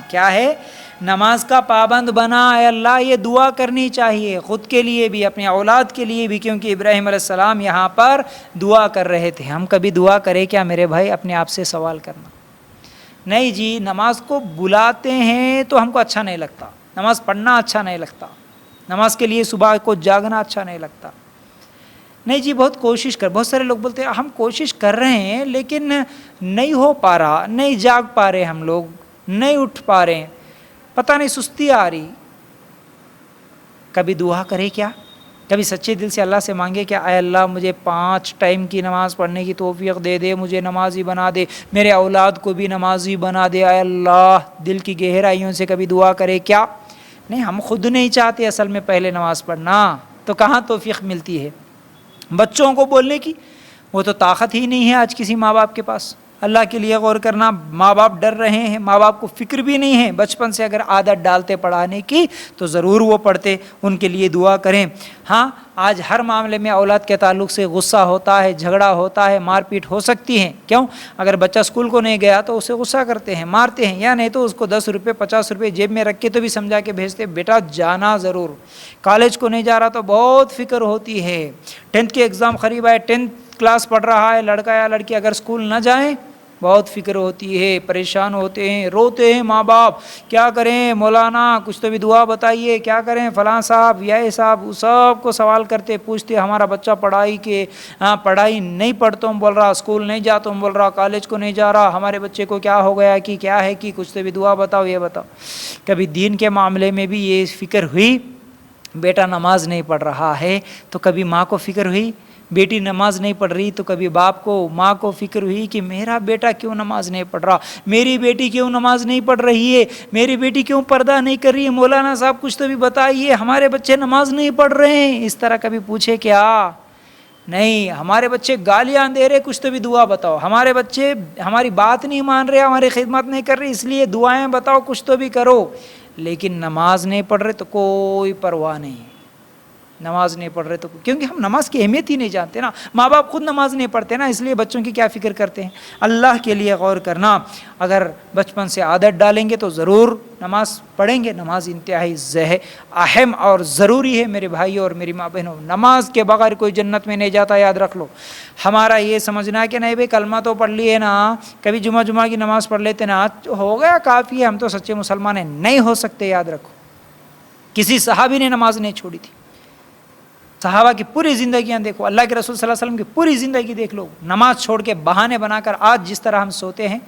کیا ہے؟ نماز کا پابند بنا اے اللہ، یہ دعا کرنی چاہیے خود کے لیے بھی، اپنے اولاد کے لیے بھی، کیونکہ ابراہیم علیہ السلام یہاں پر دعا کر رہے تھے۔ ہم کبھی دعا کریں کیا میرے بھائی؟ اپنے آپ سے سوال کرنا۔ نہیں جی، نماز کو بلاتے ہیں تو ہم کو اچھا نہیں لگتا، نماز پڑھنا اچھا نہیں لگتا، نماز کے لیے صبح کو جاگنا اچھا نہیں لگتا۔ نہیں جی بہت کوشش کر، بہت سارے لوگ بولتے ہیں ہم کوشش کر رہے ہیں لیکن نہیں ہو پا رہا، نہیں جاگ پا رہے، ہم لوگ نہیں اٹھ پا رہے ہیں، پتہ نہیں سستی آ رہی۔ کبھی دعا کرے کیا؟ کبھی سچے دل سے اللہ سے مانگے کیا؟ اے اللہ مجھے 5 ٹائم کی نماز پڑھنے کی توفیق دے دے، مجھے نمازی بنا دے، میرے اولاد کو بھی نمازی بنا دے، اے اللہ۔ دل کی گہرائیوں سے کبھی دعا کرے کیا؟ نہیں، ہم خود نہیں چاہتے اصل میں پہلے نماز پڑھنا، تو کہاں توفیق ملتی ہے؟ بچوں کو بولنے کی وہ تو طاقت ہی نہیں ہے آج کسی ماں باپ کے پاس. اللہ کے لیے غور کرنا, ماں باپ ڈر رہے ہیں, ماں باپ کو فکر بھی نہیں ہے. بچپن سے اگر عادت ڈالتے پڑھانے کی تو ضرور وہ پڑھتے, ان کے لیے دعا کریں. ہاں آج ہر معاملے میں اولاد کے تعلق سے غصہ ہوتا ہے, جھگڑا ہوتا ہے, مار پیٹ ہو سکتی ہے. کیوں؟ اگر بچہ اسکول کو نہیں گیا تو اسے غصہ کرتے ہیں, مارتے ہیں, یا نہیں تو اس کو 10 روپے 50 روپے جیب میں رکھ کے تو بھی سمجھا کے بھیجتے بیٹا جانا ضرور. کالج کو نہیں جا رہا تو بہت فکر ہوتی ہے. 10th کے ایگزام قریب آئے, 10th کلاس پڑھ رہا ہے لڑکا یا لڑکی, اگر اسکول نہ جائیں بہت فکر ہوتی ہے, پریشان ہوتے ہیں, روتے ہیں ماں باپ. کیا کریں مولانا, کچھ تو بھی دعا بتائیے, کیا کریں فلاں صاحب یا صاحب. سب کو سوال کرتے پوچھتے, ہمارا بچہ پڑھائی نہیں پڑھتا ہوں بول رہا, اسکول نہیں جاتا ہوں بول رہا, کالج کو نہیں جا رہا, ہمارے بچے کو کیا ہو گیا کہ کیا ہے کہ کچھ تو بھی دعا بتاؤ, یہ بتاؤ. کبھی دین کے معاملے میں بھی یہ فکر ہوئی بیٹا نماز نہیں پڑھ رہا ہے, تو کبھی ماں کو فکر ہوئی بیٹی نماز نہیں پڑھ رہی, تو کبھی باپ کو ماں کو فکر ہوئی کہ میرا بیٹا کیوں نماز نہیں پڑھ رہا, میری بیٹی کیوں نماز نہیں پڑھ رہی ہے, میری بیٹی کیوں پردہ نہیں کر رہی ہے, مولانا صاحب کچھ تو بھی بتائیے, ہمارے بچے نماز نہیں پڑھ رہے ہیں. اس طرح کبھی پوچھے کیا؟ نہیں. ہمارے بچے گالیاں دے رہے, کچھ تو بھی دعا بتاؤ. ہمارے بچے ہماری بات نہیں مان رہے, ہماری خدمت نہیں کر رہے, اس لیے دعائیں بتاؤ, کچھ تو بھی کرو. لیکن نماز نہیں پڑھ رہے تو کوئی پرواہ نہیں. نماز نہیں پڑھ رہے تو, کیونکہ ہم نماز کی اہمیت ہی نہیں جانتے نا. ماں باپ خود نماز نہیں پڑھتے نا, اس لیے بچوں کی کیا فکر کرتے ہیں. اللہ کے لیے غور کرنا, اگر بچپن سے عادت ڈالیں گے تو ضرور نماز پڑھیں گے. نماز انتہائی اہم اور ضروری ہے میرے بھائیوں اور میری ماں بہنوں. نماز کے بغیر کوئی جنت میں نہیں جاتا, یاد رکھ لو. ہمارا یہ سمجھنا ہے کہ نہیں بھائی کلمہ تو پڑھ لیے نا, کبھی جمعہ کی نماز پڑھ لیتے نا, ہو گیا کافی ہے, ہم تو سچے مسلمان ہیں. نہیں ہو سکتے, یاد رکھو. کسی صحابی نے نماز نہیں چھوڑی تھی. صحابہ کی پوری زندگیاں دیکھو, اللہ کے رسول صلی اللہ علیہ وسلم کی پوری زندگی دیکھ لو. نماز چھوڑ کے بہانے بنا کر آج جس طرح ہم سوتے ہیں,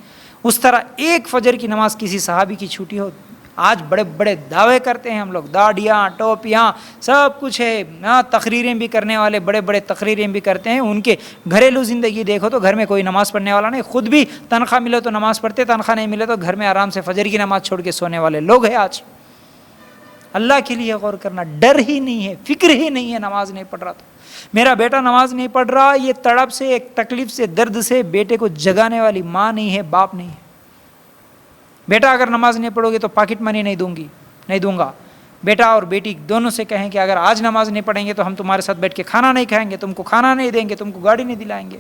اس طرح ایک فجر کی نماز کسی صحابی کی چھوٹی ہو. آج بڑے بڑے دعوے کرتے ہیں ہم لوگ, داڑیاں ٹوپیاں سب کچھ ہے, تقریریں بھی کرنے والے بڑے بڑے تقریریں بھی کرتے ہیں. ان کے گھریلو زندگی دیکھو تو گھر میں کوئی نماز پڑھنے والا نہیں. خود بھی تنخواہ ملے تو نماز پڑھتے, تنخواہ نہیں ملے تو گھر میں آرام سے فجر کی نماز چھوڑ کے سونے والے لوگ ہیں آج. اللہ کے لیے غور کرنا, ڈر ہی نہیں ہے, فکر ہی نہیں ہے. نماز نہیں پڑھ رہا تو میرا بیٹا نماز نہیں پڑھ رہا, یہ تڑپ سے, ایک تکلیف سے, درد سے بیٹے کو جگانے والی ماں نہیں ہے, باپ نہیں ہے. بیٹا اگر نماز نہیں پڑھو گے تو پاکٹ منی نہیں دوں گا. بیٹا اور بیٹی دونوں سے کہیں کہ اگر آج نماز نہیں پڑھیں گے تو ہم تمہارے ساتھ بیٹھ کے کھانا نہیں کھائیں گے, تم کو کھانا نہیں دیں گے, تم کو گاڑی نہیں دلائیں گے.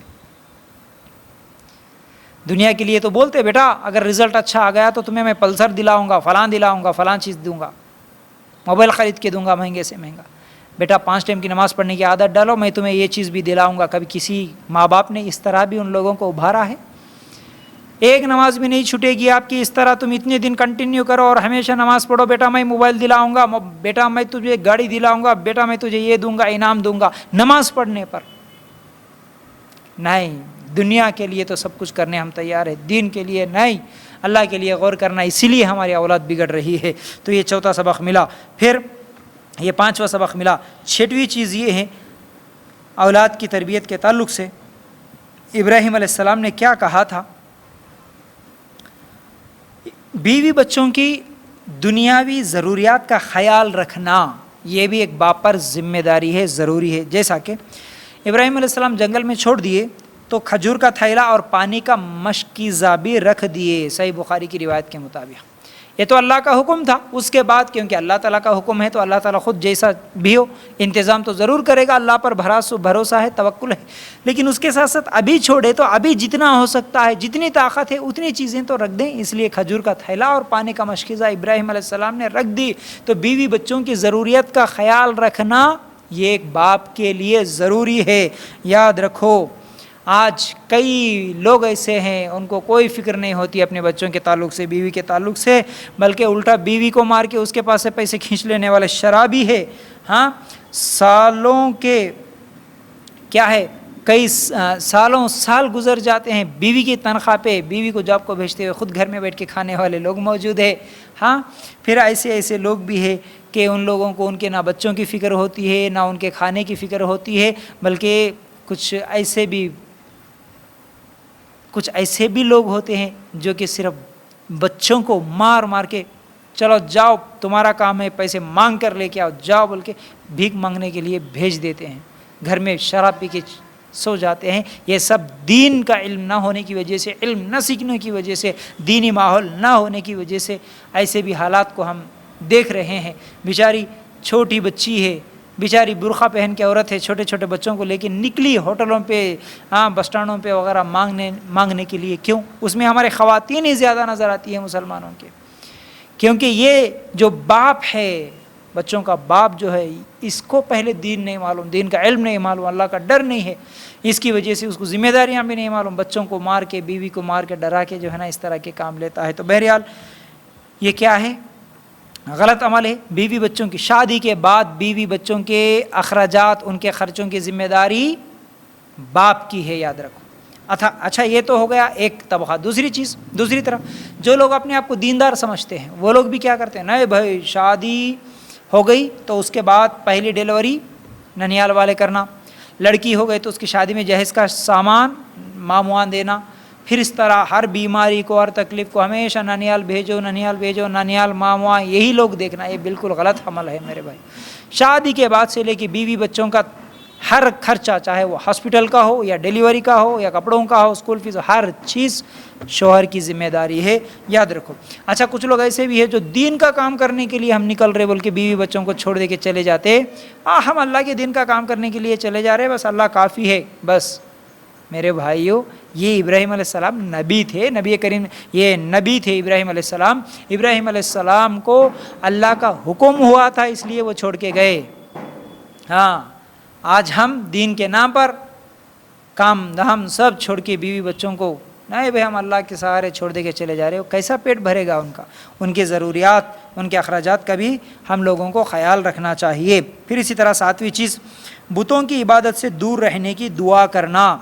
دنیا کے لیے تو بولتے بیٹا اگر رزلٹ اچھا آ گیا تو تمہیں میں پلسر دلاؤں گا, فلاں دلاؤں گا, فلاں چیز دوں گا, موبائل خرید کے دوں گا مہنگے سے مہنگا. بیٹا 5 ٹائم کی نماز پڑھنے کی عادت ڈالو, میں تمہیں یہ چیز بھی دلاؤں گا. کبھی کسی ماں باپ نے اس طرح بھی ان لوگوں کو ابھارا ہے؟ ایک نماز بھی نہیں چھوٹے گی آپ کی, اس طرح تم اتنے دن کنٹینیو کرو اور ہمیشہ نماز پڑھو. بیٹا میں موبائل دلاؤں گا, بیٹا میں تجھے گاڑی دلاؤں گا, بیٹا میں تجھے یہ دوں گا, انعام دوں گا نماز پڑھنے پر. نہیں, دنیا کے لیے تو سب کچھ کرنے ہم تیار ہیں, دین کے لیے نہیں. اللہ کے لیے غور کرنا, اسی لیے ہماری اولاد بگڑ رہی ہے. تو یہ چوتھا سبق ملا. پھر یہ 5واں سبق ملا. 6ویں چیز یہ ہے اولاد کی تربیت کے تعلق سے, ابراہیم علیہ السلام نے کیا کہا تھا. بیوی بچوں کی دنیاوی ضروریات کا خیال رکھنا یہ بھی ایک باپ پر ذمہ داری ہے, ضروری ہے. جیسا کہ ابراہیم علیہ السلام جنگل میں چھوڑ دیے تو کھجور کا تھیلا اور پانی کا مشکیزہ بھی رکھ دیے, صحیح بخاری کی روایت کے مطابق. یہ تو اللہ کا حکم تھا. اس کے بعد کیونکہ اللہ تعالیٰ کا حکم ہے تو اللہ تعالیٰ خود جیسا بھی ہو انتظام تو ضرور کرے گا. اللہ پر بھروسہ ہے, توکل ہے. لیکن اس کے ساتھ ساتھ ابھی چھوڑے تو ابھی جتنا ہو سکتا ہے, جتنی طاقت ہے اتنی چیزیں تو رکھ دیں. اس لیے کھجور کا تھیلا اور پانی کا مشکیزہ ابراہیم علیہ السلام نے رکھ دی. تو بیوی بچوں کی ضروریت کا خیال رکھنا یہ ایک باپ کے لیے ضروری ہے. یاد رکھو آج کئی لوگ ایسے ہیں ان کو کوئی فکر نہیں ہوتی اپنے بچوں کے تعلق سے, بیوی کے تعلق سے, بلکہ الٹا بیوی کو مار کے اس کے پاس سے پیسے کھینچ لینے والے شرابی ہے. ہاں, سالوں کے کیا ہے, کئی سال گزر جاتے ہیں بیوی کی تنخواہ پہ, بیوی کو جاب کو بھیجتے ہوئے خود گھر میں بیٹھ کے کھانے والے لوگ موجود ہیں. ہاں, پھر ایسے لوگ بھی ہیں کہ ان لوگوں کو ان کے نہ بچوں کی فکر ہوتی ہے نہ ان کے کھانے کی فکر ہوتی ہے, بلکہ کچھ ایسے بھی لوگ ہوتے ہیں جو کہ صرف بچوں کو مار کے چلو جاؤ تمہارا کام ہے پیسے مانگ کر لے کے آؤ جاؤ بول کے بھیک مانگنے کے لیے بھیج دیتے ہیں. گھر میں شراب پی کے سو جاتے ہیں، یہ سب دین کا علم نہ ہونے کی وجہ سے، علم نہ سیکھنے کی وجہ سے، دینی ماحول نہ ہونے کی وجہ سے ایسے بھی حالات کو ہم دیکھ رہے ہیں۔ بیچاری چھوٹی بچی ہے، بیچاری برقع پہن کے عورت ہے، چھوٹے چھوٹے بچوں کو لیکن نکلی ہوٹلوں پہ، بس اسٹینڈوں پہ وغیرہ مانگنے کے لیے۔ کیوں؟ اس میں ہمارے خواتین ہی زیادہ نظر آتی ہیں مسلمانوں کے، کیونکہ یہ جو باپ ہے، بچوں کا باپ جو ہے، اس کو پہلے دین نہیں معلوم، دین کا علم نہیں معلوم، اللہ کا ڈر نہیں ہے، اس کی وجہ سے اس کو ذمہ داریاں بھی نہیں معلوم، بچوں کو مار کے، بیوی کو مار کے، ڈرا کے جو ہے نا اس طرح کے کام لیتا ہے۔ تو بہرحال یہ کیا ہے؟ غلط عمل ہے۔ بیوی بچوں کی شادی کے بعد بیوی بچوں کے اخراجات، ان کے خرچوں کی ذمہ داری باپ کی ہے، یاد رکھو۔ اچھا یہ تو ہو گیا ایک طبقہ۔ دوسری طرف جو لوگ اپنے آپ کو دیندار سمجھتے ہیں وہ لوگ بھی کیا کرتے ہیں؟ نہیں بھائی، شادی ہو گئی تو اس کے بعد پہلی ڈیلیوری ننیال والے کرنا، لڑکی ہو گئی تو اس کی شادی میں جہیز کا سامان ماموان دینا، پھر اس طرح ہر بیماری کو، ہر تکلیف کو ہمیشہ ننیال بھیجو، ننیال ماموان، یہی لوگ دیکھنا۔ یہ بالکل غلط عمل ہے میرے بھائی۔ شادی کے بعد سے لے کے بیوی بچوں کا ہر خرچہ، چاہے وہ ہاسپٹل کا ہو یا ڈیلیوری کا ہو یا کپڑوں کا ہو، اسکول فیس، ہر چیز شوہر کی ذمہ داری ہے، یاد رکھو۔ اچھا کچھ لوگ ایسے بھی ہیں جو دین کا کام کرنے کے لیے ہم نکل رہے بول کے بیوی بچوں کو چھوڑ دے کے چلے جاتے، ہم اللہ کے دین کا کام کرنے کے لیے چلے جا رہے، بس اللہ کافی ہے بس۔ میرے بھائیوں، یہ ابراہیم علیہ السلام نبی تھے، نبی کریم، یہ نبی تھے ابراہیم علیہ السلام۔ ابراہیم علیہ السلام کو اللہ کا حکم ہوا تھا، اس لیے وہ چھوڑ کے گئے۔ آج ہم دین کے نام پر کام ہم سب چھوڑ کے بیوی بچوں کو، نہیں بھائی ہم اللہ کے سہارے چھوڑ دے کے چلے جا رہے ہو، کیسا پیٹ بھرے گا ان کا؟ ان کے ضروریات، ان کے اخراجات کا بھی ہم لوگوں کو خیال رکھنا چاہیے۔ پھر اسی طرح ساتویں چیز، بتوں کی عبادت سے دور رہنے کی دعا کرنا۔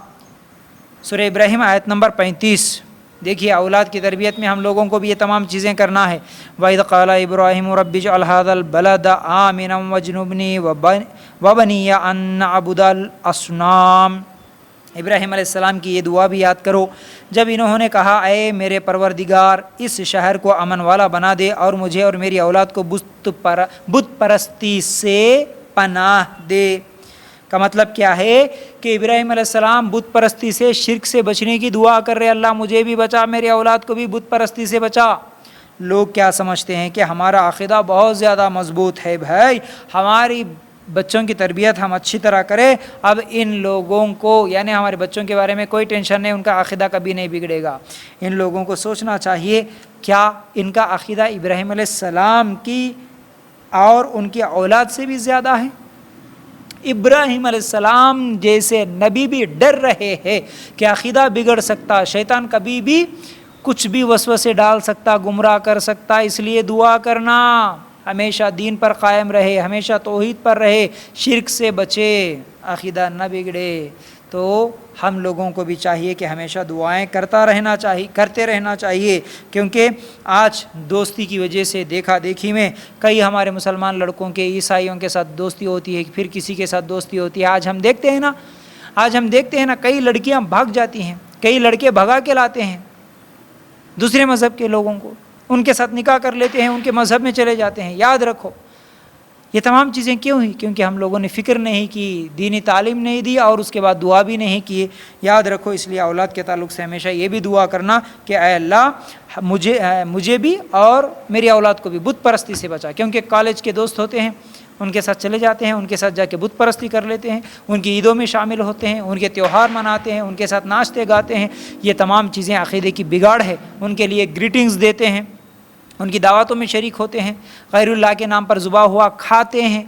سورہ ابراہیم آیت نمبر 35۔ دیکھیے اولاد کی تربیت میں ہم لوگوں کو بھی یہ تمام چیزیں کرنا ہے۔ وَإِذْ قَالَ إِبْرَاهِيمُ رَبِّ اجْعَلْ هَٰذَا الْبَلَدَ آمِنًا وَاجْنُبْنِي وَبَنِيَّ أَن نَّعْبُدَ الْأَصْنَامَ۔ ابراہیم علیہ السلام کی یہ دعا بھی یاد کرو جب انہوں نے کہا، اے میرے پروردگار، اس شہر کو امن والا بنا دے اور مجھے اور میری اولاد کو بت پرستی سے پناہ دے۔ کا مطلب کیا ہے کہ ابراہیم علیہ السلام بت پرستی سے، شرک سے بچنے کی دعا کر رہے، اللہ مجھے بھی بچا، میری اولاد کو بھی بت پرستی سے بچا۔ لوگ کیا سمجھتے ہیں کہ ہمارا عقیدہ بہت زیادہ مضبوط ہے، بھائی ہماری بچوں کی تربیت ہم اچھی طرح کریں، اب ان لوگوں کو، یعنی ہمارے بچوں کے بارے میں کوئی ٹینشن نہیں، ان کا عقیدہ کبھی نہیں بگڑے گا۔ ان لوگوں کو سوچنا چاہیے کیا ان کا عقیدہ ابراہیم علیہ السلام کی اور ان کی اولاد سے بھی زیادہ ہے؟ ابراہیم علیہ السلام جیسے نبی بھی ڈر رہے ہیں کہ عقیدہ بگڑ سکتا، شیطان کبھی بھی کچھ بھی وسوسے ڈال سکتا، گمراہ کر سکتا، اس لیے دعا کرنا ہمیشہ دین پر قائم رہے، ہمیشہ توحید پر رہے، شرک سے بچے، عقیدہ نہ بگڑے۔ تو ہم لوگوں کو بھی چاہیے کہ ہمیشہ دعائیں کرتے رہنا چاہیے، کیونکہ آج دوستی کی وجہ سے، دیکھا دیکھی میں کئی ہمارے مسلمان لڑکوں کے عیسائیوں کے ساتھ دوستی ہوتی ہے، پھر کسی کے ساتھ دوستی ہوتی ہے۔ آج ہم دیکھتے ہیں نا کئی لڑکیاں بھاگ جاتی ہیں، کئی لڑکے بھگا کے لاتے ہیں دوسرے مذہب کے لوگوں کو، ان کے ساتھ نکاح کر لیتے ہیں، ان کے مذہب میں چلے جاتے ہیں۔ یاد رکھو یہ تمام چیزیں کیوں ہوئی؟ کیونکہ ہم لوگوں نے فکر نہیں کی، دینی تعلیم نہیں دی، اور اس کے بعد دعا بھی نہیں کی۔ یاد رکھو، اس لیے اولاد کے تعلق سے ہمیشہ یہ بھی دعا کرنا کہ اے اللہ مجھے بھی اور میری اولاد کو بھی بت پرستی سے بچا، کیونکہ کالج کے دوست ہوتے ہیں، ان کے ساتھ چلے جاتے ہیں، ان کے ساتھ جا کے بت پرستی کر لیتے ہیں، ان کی عیدوں میں شامل ہوتے ہیں، ان کے تیوہار مناتے ہیں، ان کے ساتھ ناچتے گاتے ہیں۔ یہ تمام چیزیں عقیدے کی بگاڑ ہے۔ ان کے لیے گریٹنگز دیتے ہیں، ان کی دعوتوں میں شریک ہوتے ہیں، غیر اللہ کے نام پر ذبح ہوا کھاتے ہیں،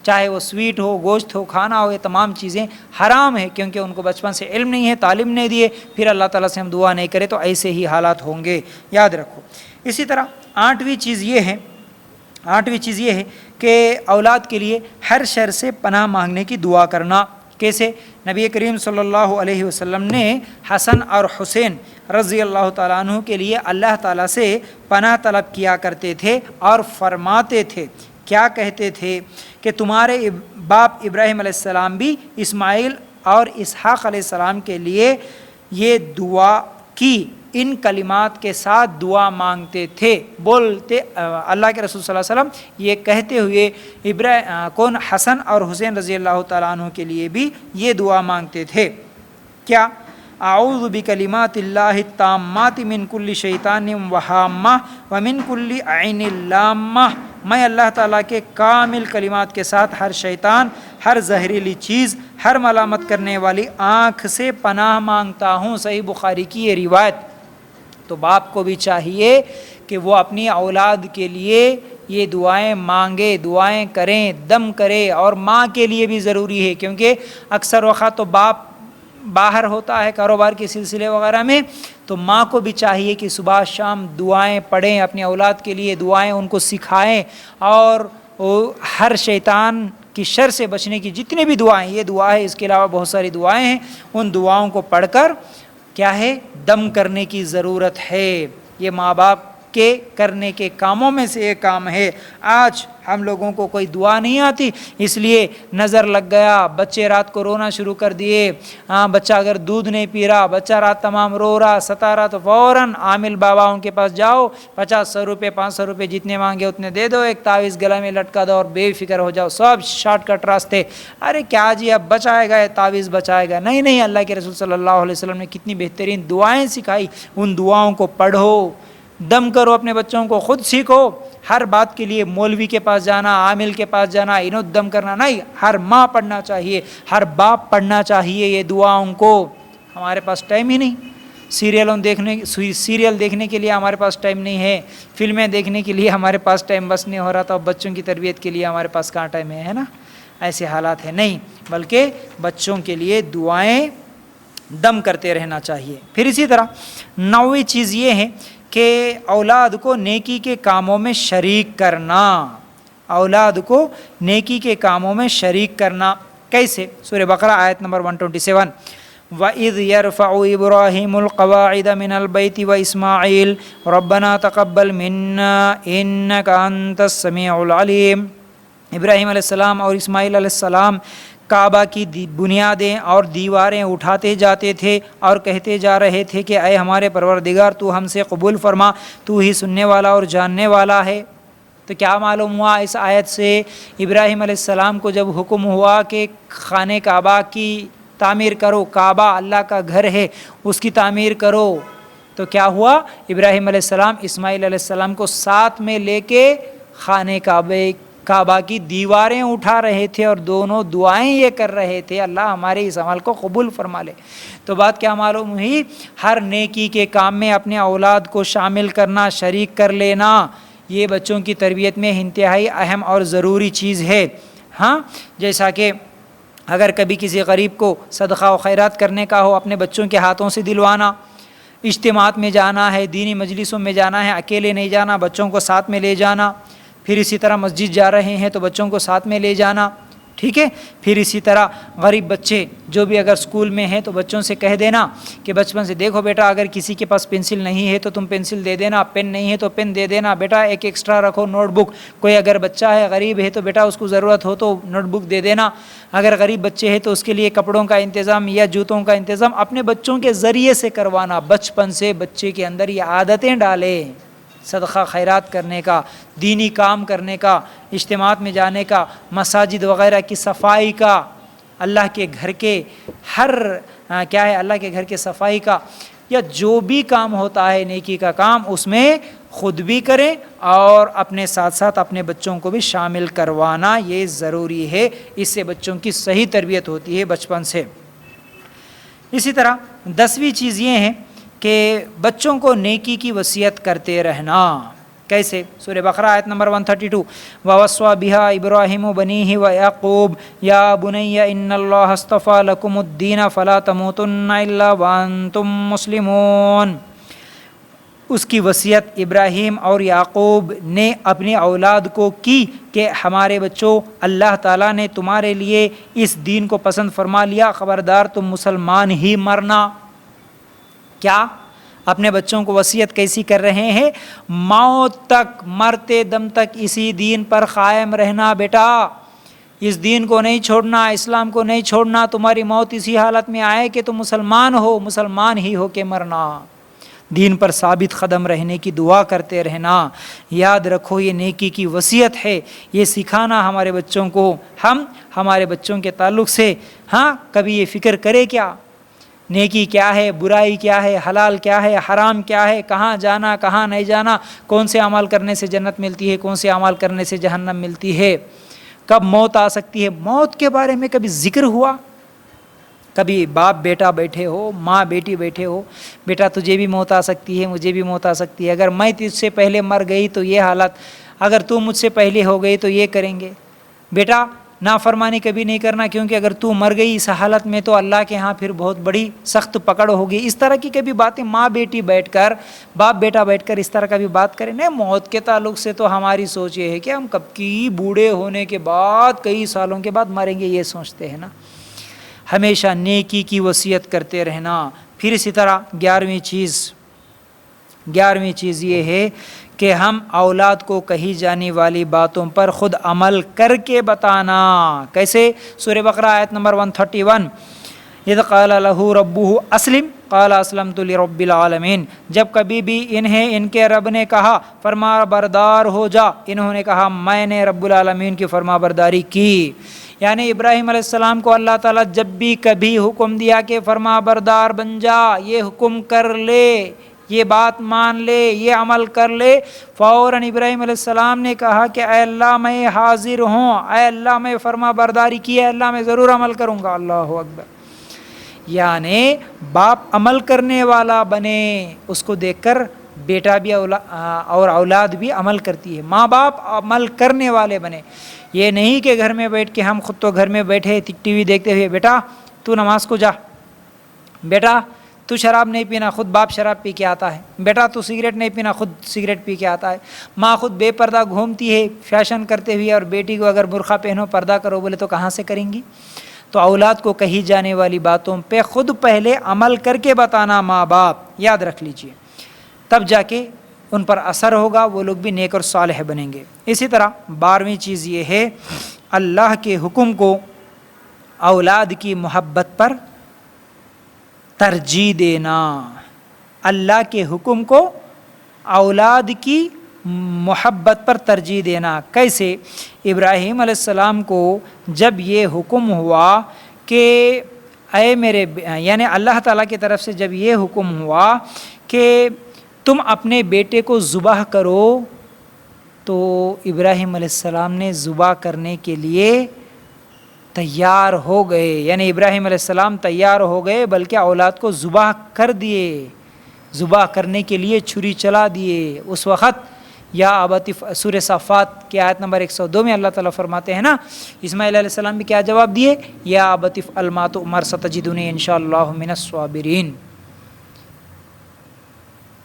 چاہے وہ سویٹ ہو، گوشت ہو، کھانا ہو، یہ تمام چیزیں حرام ہے، کیونکہ ان کو بچپن سے علم نہیں ہے، تعلیم نہیں دیے، پھر اللہ تعالیٰ سے ہم دعا نہیں کریں تو ایسے ہی حالات ہوں گے، یاد رکھو۔ اسی طرح آٹھویں چیز یہ ہے کہ اولاد کے لیے ہر شر سے پناہ مانگنے کی دعا کرنا۔ کیسے؟ نبی کریم صلی اللہ علیہ وسلم نے حسن اور حسین رضی اللہ تعالیٰ عنہ کے لیے اللہ تعالیٰ سے پناہ طلب کیا کرتے تھے اور فرماتے تھے، کیا کہتے تھے کہ تمہارے باپ ابراہیم علیہ السلام بھی اسماعیل اور اسحاق علیہ السلام کے لیے یہ دعا کی ان کلمات کے ساتھ دعا مانگتے تھے، بولتے اللہ کے رسول صلی اللہ علیہ وسلم یہ کہتے ہوئے حسن اور حسین رضی اللہ تعالیٰ عنہ کے لیے بھی یہ دعا مانگتے تھے، کیا؟ اعوذ بکلمات اللہ التامات من کل شیطان وہامہ ومن کل عین لامہ، میں اللہ تعالیٰ کے کامل کلمات کے ساتھ ہر شیطان، ہر زہریلی چیز، ہر ملامت کرنے والی آنکھ سے پناہ مانگتا ہوں۔ صحیح بخاری کی یہ روایت۔ تو باپ کو بھی چاہیے کہ وہ اپنی اولاد کے لیے یہ دعائیں مانگے، دعائیں کریں، دم کرے، اور ماں کے لیے بھی ضروری ہے، کیونکہ اکثر وقت تو باپ باہر ہوتا ہے کاروبار کے سلسلے وغیرہ میں، تو ماں کو بھی چاہیے کہ صبح شام دعائیں پڑھیں، اپنی اولاد کے لیے دعائیں ان کو سکھائیں، اور ہر شیطان کی شر سے بچنے کی جتنی بھی دعائیں، یہ دعا ہے، اس کے علاوہ بہت ساری دعائیں ہیں، ان دعاؤں کو پڑھ کر کیا ہے دم کرنے کی ضرورت ہے۔ یہ ماں باپ کے کرنے کے کاموں میں سے ایک کام ہے۔ آج ہم لوگوں کو کوئی دعا نہیں آتی، اس لیے نظر لگ گیا، بچے رات کو رونا شروع کر دیے، بچہ اگر دودھ نہیں پی رہا، بچہ رات تمام رو رہا، ستا رہا، تو فوراً عامل باباؤں کے پاس جاؤ، 50-100 روپے 500 روپے جتنے مانگے اتنے دے دو، ایک تعویذ گلا میں لٹکا دو اور بے فکر ہو جاؤ، سب شارٹ کٹ راستے۔ ارے کیا جی اب بچائے گا، تعویذ بچائے گا؟ نہیں نہیں، اللہ کے رسول صلی اللہ علیہ وسلم نے کتنی بہترین دعائیں سکھائی، ان دعاؤں کو پڑھو، دم کرو، اپنے بچوں کو خود سیکھو۔ ہر بات کے لیے مولوی کے پاس جانا، عامل کے پاس جانا، انہوں دم کرنا نہیں، ہر ماں پڑھنا چاہیے، ہر باپ پڑھنا چاہیے یہ دعاؤں کو۔ ہمارے پاس ٹائم ہی نہیں، سیریل دیکھنے کے لیے ہمارے پاس ٹائم نہیں ہے، فلمیں دیکھنے کے لیے ہمارے پاس ٹائم بس نہیں ہو رہا تھا، بچوں کی تربیت کے لیے ہمارے پاس کہاں ٹائم ہے نا؟ ایسے حالات ہیں نہیں، بلکہ بچوں کے لیے دعائیں دم کرتے رہنا چاہیے۔ پھر اسی طرح 9ویں چیز یہ ہے کہ اولاد کو نیکی کے کاموں میں شریک کرنا، اولاد کو نیکی کے کاموں میں شریک کرنا کیسے؟ سورہ بقرہ آیت نمبر 127، وَإِذْ يَرْفَعُ إِبْرَاهِيمُ الْقَوَاعِدَ مِنَ الْبَيْتِ وَإِسْمَاعِيلُ رَبَّنَا تَقَبَّلْ مِنَّا إِنَّكَ أَنْتَ السَّمِيعُ الْعَلِيمُ۔ ابراہیم علیہ السلام اور اسماعیل علیہ السلام کعبہ کی بنیادیں اور دیواریں اٹھاتے جاتے تھے اور کہتے جا رہے تھے کہ اے ہمارے پروردگار، تو ہم سے قبول فرما، تو ہی سننے والا اور جاننے والا ہے۔ تو کیا معلوم ہوا اس آیت سے؟ ابراہیم علیہ السلام کو جب حکم ہوا کہ خانہ کعبہ کی تعمیر کرو، کعبہ اللہ کا گھر ہے، اس کی تعمیر کرو، تو کیا ہوا؟ ابراہیم علیہ السلام اسماعیل علیہ السلام کو ساتھ میں لے کے خانہ کعبہ کی دیواریں اٹھا رہے تھے اور دونوں دعائیں یہ کر رہے تھے، اللہ ہمارے اس عمل کو قبول فرما لے۔ تو بات کیا معلوم ہوئی؟ ہر نیکی کے کام میں اپنے اولاد کو شامل کرنا، شریک کر لینا، یہ بچوں کی تربیت میں انتہائی اہم اور ضروری چیز ہے۔ ہاں، جیسا کہ اگر کبھی کسی غریب کو صدقہ و خیرات کرنے کا ہو، اپنے بچوں کے ہاتھوں سے دلوانا، اجتماعات میں جانا ہے، دینی مجلسوں میں جانا ہے، اکیلے نہیں جانا، بچوں کو ساتھ میں لے جانا۔ پھر اسی طرح مسجد جا رہے ہیں تو بچوں کو ساتھ میں لے جانا، ٹھیک ہے۔ پھر اسی طرح غریب بچے جو بھی اگر اسکول میں ہیں تو بچوں سے کہہ دینا کہ بچپن سے دیکھو بیٹا، اگر کسی کے پاس پینسل نہیں ہے تو تم پینسل دے دینا، پین نہیں ہے تو پین دے دینا، بیٹا ایک ایکسٹرا رکھو نوٹ بک، کوئی اگر بچہ ہے غریب ہے تو بیٹا اس کو ضرورت ہو تو نوٹ بک دے دینا، اگر غریب بچے ہیں تو اس کے لیے کپڑوں کا انتظام یا جوتوں کا انتظام اپنے بچوں کے ذریعے سے کروانا۔ بچپن سے بچے کے اندر یہ عادتیں ڈالیں، صدقہ خیرات کرنے کا، دینی کام کرنے کا، اجتماعات میں جانے کا، مساجد وغیرہ کی صفائی کا، اللہ کے گھر کے اللہ کے گھر کے صفائی کا، یا جو بھی کام ہوتا ہے نیکی کا کام، اس میں خود بھی کریں اور اپنے ساتھ ساتھ اپنے بچوں کو بھی شامل کروانا، یہ ضروری ہے۔ اس سے بچوں کی صحیح تربیت ہوتی ہے بچپن سے۔ اسی طرح 10ویں چیز یہ ہے کہ بچوں کو نیکی کی وصیت کرتے رہنا۔ کیسے؟ سورہ بقرہ آیت نمبر 132، وَوَصَّىٰ بِهَا إِبْرَاهِيمُ بَنِيهِ وَيَعْقُوبُ يَا بُنَيَّ إِنَّ اللَّهَ اصْطَفَىٰ لَكُمُ الدِّينَ فَلَا تَمُوتُنَّ إِلَّا وَأَنتُم مُّسْلِمُونَ۔ اس کی وصیت ابراہیم اور یعقوب نے اپنی اولاد کو کی کہ ہمارے بچوں، اللہ تعالیٰ نے تمہارے لیے اس دین کو پسند فرما لیا، خبردار تم مسلمان ہی مرنا۔ کیا؟ اپنے بچوں کو وصیت کیسی کر رہے ہیں؟ موت تک، مرتے دم تک اسی دین پر قائم رہنا بیٹا، اس دین کو نہیں چھوڑنا، اسلام کو نہیں چھوڑنا، تمہاری موت اسی حالت میں آئے کہ تم مسلمان ہو، مسلمان ہی ہو کے مرنا۔ دین پر ثابت قدم رہنے کی دعا کرتے رہنا. یاد رکھو یہ نیکی کی وصیت ہے، یہ سکھانا ہمارے بچوں کو. ہم ہمارے بچوں کے تعلق سے کبھی یہ فکر کرے کیا نیکی کیا ہے، برائی کیا ہے، حلال کیا ہے، حرام کیا ہے، کہاں جانا کہاں نہیں جانا، کون سے اعمال کرنے سے جنت ملتی ہے، کون سے اعمال کرنے سے جہنم ملتی ہے، کب موت آ سکتی ہے. موت کے بارے میں کبھی ذکر ہوا؟ کبھی باپ بیٹا بیٹھے ہو، ماں بیٹی بیٹھے ہو، بیٹا تجھے بھی موت آ سکتی ہے، مجھے بھی موت آ سکتی ہے، اگر میں تجھ سے پہلے مر گئی تو یہ حالت، اگر تو مجھ سے پہلے ہو گئی تو یہ کریں گے. بیٹا نافرمانی کبھی نہیں کرنا، کیونکہ اگر تو مر گئی اس حالت میں تو اللہ کے ہاں پھر بہت بڑی سخت پکڑ ہوگی. اس طرح کی کبھی باتیں ماں بیٹی بیٹھ کر، باپ بیٹا بیٹھ کر اس طرح کا بھی بات کریں. نہیں، موت کے تعلق سے تو ہماری سوچ یہ ہے کہ ہم کب کی بوڑھے ہونے کے بعد کئی سالوں کے بعد مریں گے، یہ سوچتے ہیں نا. ہمیشہ نیکی کی وصیت کرتے رہنا. پھر اسی طرح 11ویں چیز یہ ہے کہ ہم اولاد کو کہی جانے والی باتوں پر خود عمل کر کے بتانا. کیسے؟ سورہ بقرہ آیت نمبر 131، اذ قال له ربه اسلم قال اسلمت لرب العالمین. جب کبھی بھی انہیں ان کے رب نے کہا فرما بردار ہو جا، انہوں نے کہا میں نے رب العالمین کی فرما برداری کی. یعنی ابراہیم علیہ السلام کو اللہ تعالیٰ جب بھی کبھی حکم دیا کہ فرما بردار بن جا، یہ حکم کر لے، یہ بات مان لے، یہ عمل کر لے، فوراً ابراہیم علیہ السلام نے کہا کہ اے اللہ میں حاضر ہوں، اے اللہ میں فرما برداری کی، اے اللہ میں ضرور عمل کروں گا. اللہ اکبر. یعنی باپ عمل کرنے والا بنے، اس کو دیکھ کر بیٹا بھی اور اولاد بھی عمل کرتی ہے. ماں باپ عمل کرنے والے بنے. یہ نہیں کہ گھر میں بیٹھ کے، ہم خود تو گھر میں بیٹھے ٹی وی دیکھتے ہوئے، بیٹا تو نماز کو جا، بیٹا تو شراب نہیں پینا، خود باپ شراب پی کے آتا ہے، بیٹا تو سگریٹ نہیں پینا، خود سگریٹ پی کے آتا ہے. ماں خود بے پردہ گھومتی ہے فیشن کرتے ہوئے، اور بیٹی کو اگر برقع پہنو پردہ کرو بولے تو کہاں سے کریں گی. تو اولاد کو کہی جانے والی باتوں پہ خود پہلے عمل کر کے بتانا ماں باپ، یاد رکھ لیجئے، تب جا کے ان پر اثر ہوگا، وہ لوگ بھی نیک اور صالح بنیں گے. اسی طرح 12ویں چیز یہ ہے اللہ کے حکم کو اولاد کی محبت پر ترجیح دینا. اللہ کے حکم کو اولاد کی محبت پر ترجیح دینا. کیسے؟ ابراہیم علیہ السلام کو جب یہ حکم ہوا کہ اے میرے، یعنی اللہ تعالیٰ کی طرف سے جب یہ حکم ہوا کہ تم اپنے بیٹے کو ذبح کرو، تو ابراہیم علیہ السلام نے ذبح کرنے کے لیے تیار ہو گئے. یعنی ابراہیم علیہ السلام تیار ہو گئے، بلکہ اولاد کو ذبح کر دیے، ذبح کرنے کے لیے چھری چلا دیے. اس وقت یا ابت، سورہ صافات کی آیت نمبر 102 میں اللہ تعالیٰ فرماتے ہیں نا، اسماعیل علیہ السلام بھی کیا جواب دیے؟ یا ابت افعل ما تؤمر ستجدنی انشاءاللہ من الصابرین.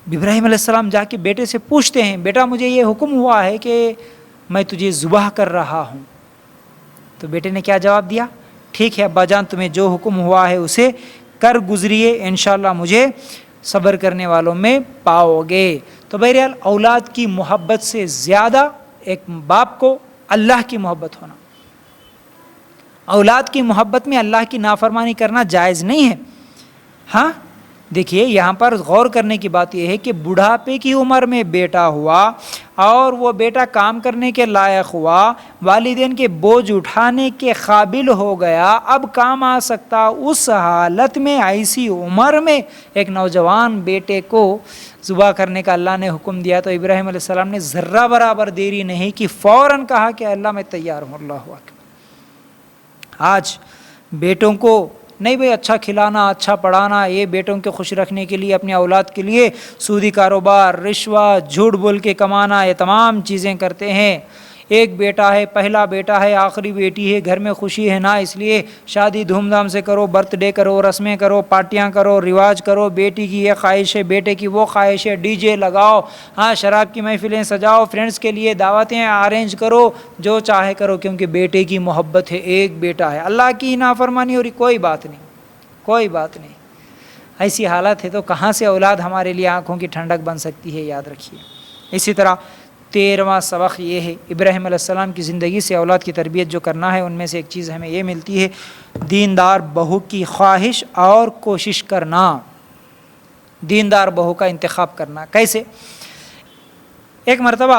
ابراہیم علیہ السلام جا کے بیٹے سے پوچھتے ہیں، بیٹا مجھے یہ حکم ہوا ہے کہ میں تجھے ذبح کر رہا ہوں. تو بیٹے نے کیا جواب دیا؟ ٹھیک ہے ابا جان، تمہیں جو حکم ہوا ہے اسے کر گزریے، انشاءاللہ مجھے صبر کرنے والوں میں پاؤ گے. تو بہرحال اولاد کی محبت سے زیادہ ایک باپ کو اللہ کی محبت ہونا. اولاد کی محبت میں اللہ کی نافرمانی کرنا جائز نہیں ہے. ہاں دیکھیے یہاں پر غور کرنے کی بات یہ ہے کہ بڑھاپے کی عمر میں بیٹا ہوا اور وہ بیٹا کام کرنے کے لائق ہوا، والدین کے بوجھ اٹھانے کے قابل ہو گیا، اب کام آ سکتا، اس حالت میں ایسی عمر میں ایک نوجوان بیٹے کو ذبح کرنے کا اللہ نے حکم دیا، تو ابراہیم علیہ السلام نے ذرہ برابر دیری نہیں کی، فوراً کہا کہ اللہ میں تیار ہوں. اللہ اکبر. آج بیٹوں کو نہیں بھئی اچھا کھلانا، اچھا پڑھانا، یہ بیٹوں کے خوش رکھنے کے لیے، اپنی اولاد کے لیے سودی کاروبار، رشوت، جھوٹ بول کے کمانا، یہ تمام چیزیں کرتے ہیں. ایک بیٹا ہے، پہلا بیٹا ہے، آخری بیٹی ہے، گھر میں خوشی ہے نا، اس لیے شادی دھوم دھام سے کرو، برتھ ڈے کرو، رسمیں کرو، پارٹیاں کرو، رواج کرو، بیٹی کی یہ خواہش ہے، بیٹے کی وہ خواہش ہے، ڈی جے لگاؤ، ہاں شراب کی محفلیں سجاؤ، فرینڈس کے لیے دعوتیں ارینج کرو، جو چاہے کرو، کیونکہ بیٹے کی محبت ہے، ایک بیٹا ہے. اللہ کی نافرمانی ہو رہی، کوئی بات نہیں، کوئی بات نہیں. ایسی حالت ہے تو کہاں سے اولاد ہمارے لیے آنکھوں کی ٹھنڈک بن سکتی ہے، یاد رکھیے. اسی طرح 13واں سبق یہ ہے، ابراہیم علیہ السلام کی زندگی سے اولاد کی تربیت جو کرنا ہے، ان میں سے ایک چیز ہمیں یہ ملتی ہے، دیندار بہو کی خواہش اور کوشش کرنا. دیندار بہو کا انتخاب کرنا کیسے؟ ایک مرتبہ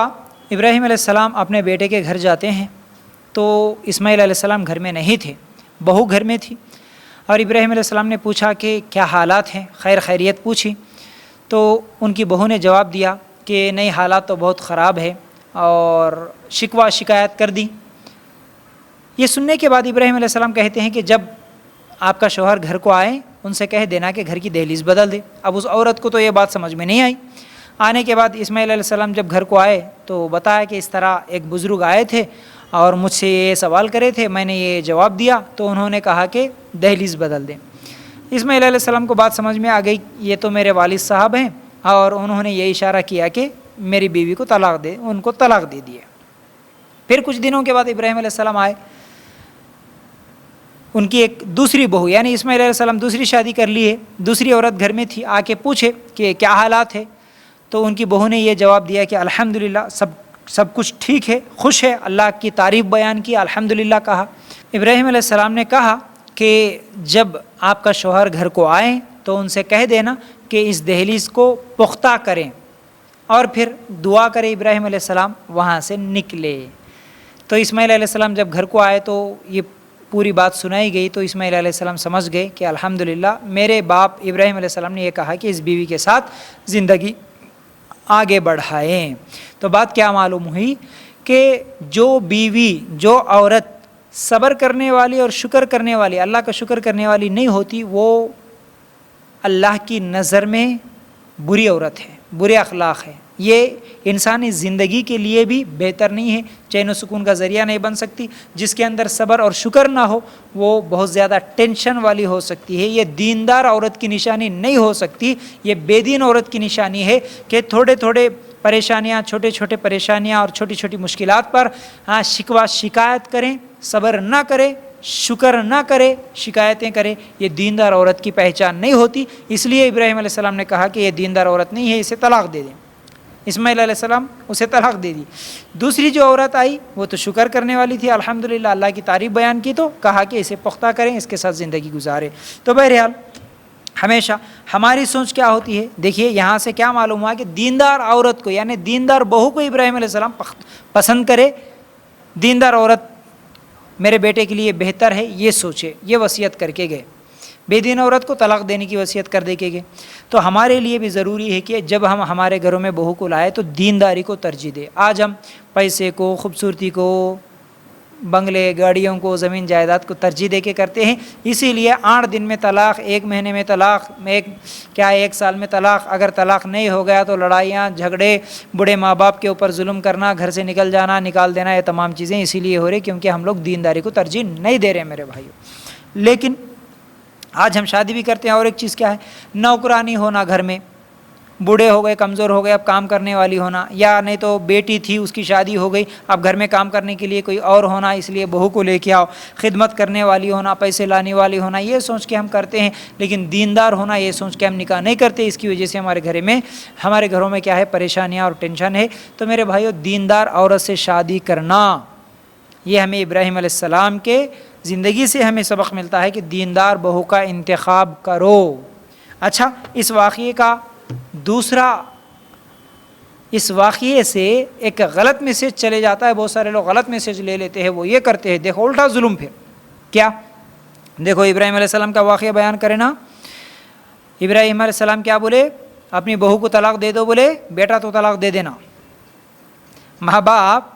ابراہیم علیہ السلام اپنے بیٹے کے گھر جاتے ہیں تو اسماعیل علیہ السلام گھر میں نہیں تھے، بہو گھر میں تھی، اور ابراہیم علیہ السلام نے پوچھا کہ کیا حالات ہیں، خیر خیریت پوچھی، تو ان کی بہو نے جواب دیا کہ نہیں، حالات تو بہت خراب ہے، اور شکوہ شکایت کر دی۔ یہ سننے کے بعد ابراہیم علیہ السلام کہتے ہیں کہ جب آپ کا شوہر گھر کو آئے ان سے کہہ دینا کہ گھر کی دہلیز بدل دے۔ اب اس عورت کو تو یہ بات سمجھ میں نہیں آئی۔ آنے کے بعد اسماعیل علیہ السلام جب گھر کو آئے تو بتایا کہ اس طرح ایک بزرگ آئے تھے اور مجھ سے یہ سوال کرے تھے، میں نے یہ جواب دیا تو انہوں نے کہا کہ دہلیز بدل دیں۔ اسماعیل علیہ السلام کو بات سمجھ میں آ گئی، یہ تو میرے والد صاحب ہیں، اور انہوں نے یہ اشارہ کیا کہ میری بیوی کو طلاق دے، ان کو طلاق دے دیے۔ پھر کچھ دنوں کے بعد ابراہیم علیہ السلام آئے، ان کی ایک دوسری بہو یعنی اسماعیل علیہ السلام دوسری شادی کر لی ہے، دوسری عورت گھر میں تھی، آ کے پوچھے کہ کیا حالات ہے، تو ان کی بہو نے یہ جواب دیا کہ الحمدللہ سب کچھ ٹھیک ہے، خوش ہے، اللہ کی تعریف بیان کی، الحمدللہ کہا۔ ابراہیم علیہ السلام نے کہا کہ جب آپ کا شوہر گھر کو آئیں تو ان سے کہہ دینا کہ اس دہلیز کو پختہ کریں، اور پھر دعا کرے ابراہیم علیہ السلام وہاں سے نکلے۔ تو اسماعیل علیہ السلام جب گھر کو آئے تو یہ پوری بات سنائی گئی تو اسماعیل علیہ السلام سمجھ گئے کہ الحمدللہ میرے باپ ابراہیم علیہ السلام نے یہ کہا کہ اس بیوی کے ساتھ زندگی آگے بڑھائیں۔ تو بات کیا معلوم ہوئی کہ جو بیوی، جو عورت صبر کرنے والی اور شکر کرنے والی، اللہ کا شکر کرنے والی نہیں ہوتی، وہ اللہ کی نظر میں بری عورت ہے، برے اخلاق ہے، یہ انسانی زندگی کے لیے بھی بہتر نہیں ہے، چین و سکون کا ذریعہ نہیں بن سکتی۔ جس کے اندر صبر اور شکر نہ ہو وہ بہت زیادہ ٹینشن والی ہو سکتی ہے، یہ دیندار عورت کی نشانی نہیں ہو سکتی، یہ بے دین عورت کی نشانی ہے کہ تھوڑے تھوڑے پریشانیاں، چھوٹے چھوٹے پریشانیاں اور چھوٹی چھوٹی مشکلات پر شکوہ شکایت کریں، صبر نہ کرے، شکر نہ کرے، شکایتیں کرے، یہ دیندار عورت کی پہچان نہیں ہوتی۔ اس لیے ابراہیم علیہ السلام نے کہا کہ یہ دیندار عورت نہیں ہے، اسے طلاق دے دیں۔ اسماعیل علیہ السلام اسے طلاق دے دی۔ دوسری جو عورت آئی وہ تو شکر کرنے والی تھی، الحمدللہ اللہ کی تعریف بیان کی، تو کہا کہ اسے پختہ کریں، اس کے ساتھ زندگی گزارے۔ تو بہرحال ہمیشہ ہماری سوچ کیا ہوتی ہے، دیکھیے یہاں سے کیا معلوم ہوا کہ دیندار عورت کو یعنی دیندار بہو کو ابراہیم علیہ السلام پسند کرے، دیندار عورت میرے بیٹے کے لیے بہتر ہے یہ سوچے، یہ وصیت کر کے گئے۔ بے دین عورت کو طلاق دینے کی وصیت کر دے کے گئے۔ تو ہمارے لیے بھی ضروری ہے کہ جب ہم ہمارے گھروں میں بہو کو لائے تو دینداری کو ترجیح دے۔ آج ہم پیسے کو، خوبصورتی کو، بنگلے، گاڑیوں کو، زمین جائیداد کو ترجیح دے کے کرتے ہیں، اسی لیے 8 دن میں طلاق، 1 مہینے میں طلاق، 1 سال میں طلاق، اگر طلاق نہیں ہو گیا تو لڑائیاں، جھگڑے، بوڑھے ماں باپ کے اوپر ظلم کرنا، گھر سے نکل جانا، نکال دینا، یہ تمام چیزیں اسی لیے ہو رہی کیونکہ ہم لوگ دینداری کو ترجیح نہیں دے رہے ہیں میرے بھائیوں۔ لیکن آج ہم شادی بھی کرتے ہیں، اور ایک چیز کیا ہے، نوکرانی ہونا گھر میں، بوڑھے ہو گئے، کمزور ہو گئے، اب کام کرنے والی ہونا، یا نہیں تو بیٹی تھی اس کی شادی ہو گئی، اب گھر میں کام کرنے کے لیے کوئی اور ہونا، اس لیے بہو کو لے کے آؤ، خدمت کرنے والی ہونا، پیسے لانے والی ہونا، یہ سوچ کے ہم کرتے ہیں، لیکن دیندار ہونا یہ سوچ کے ہم نکاح نہیں کرتے۔ اس کی وجہ سے ہمارے گھروں میں کیا ہے، پریشانیاں اور ٹینشن ہے۔ تو میرے بھائیو، دیندار عورت سے شادی کرنا، یہ ہمیں ابراہیم علیہ السلام کے زندگی سے ہمیں سبق ملتا ہے کہ دیندار بہو کا انتخاب کرو۔ اچھا، اس واقعے سے ایک غلط میسیج چلے جاتا ہے، بہت سارے لوگ غلط میسیج لے لیتے ہیں، وہ یہ کرتے ہیں، دیکھو الٹا ظلم پھر کیا، دیکھو ابراہیم علیہ السلام کا واقعہ بیان کریں نا، ابراہیم علیہ السلام کیا بولے، اپنی بہو کو طلاق دے دو، بولے بیٹا تو طلاق دے دینا۔ ماں باپ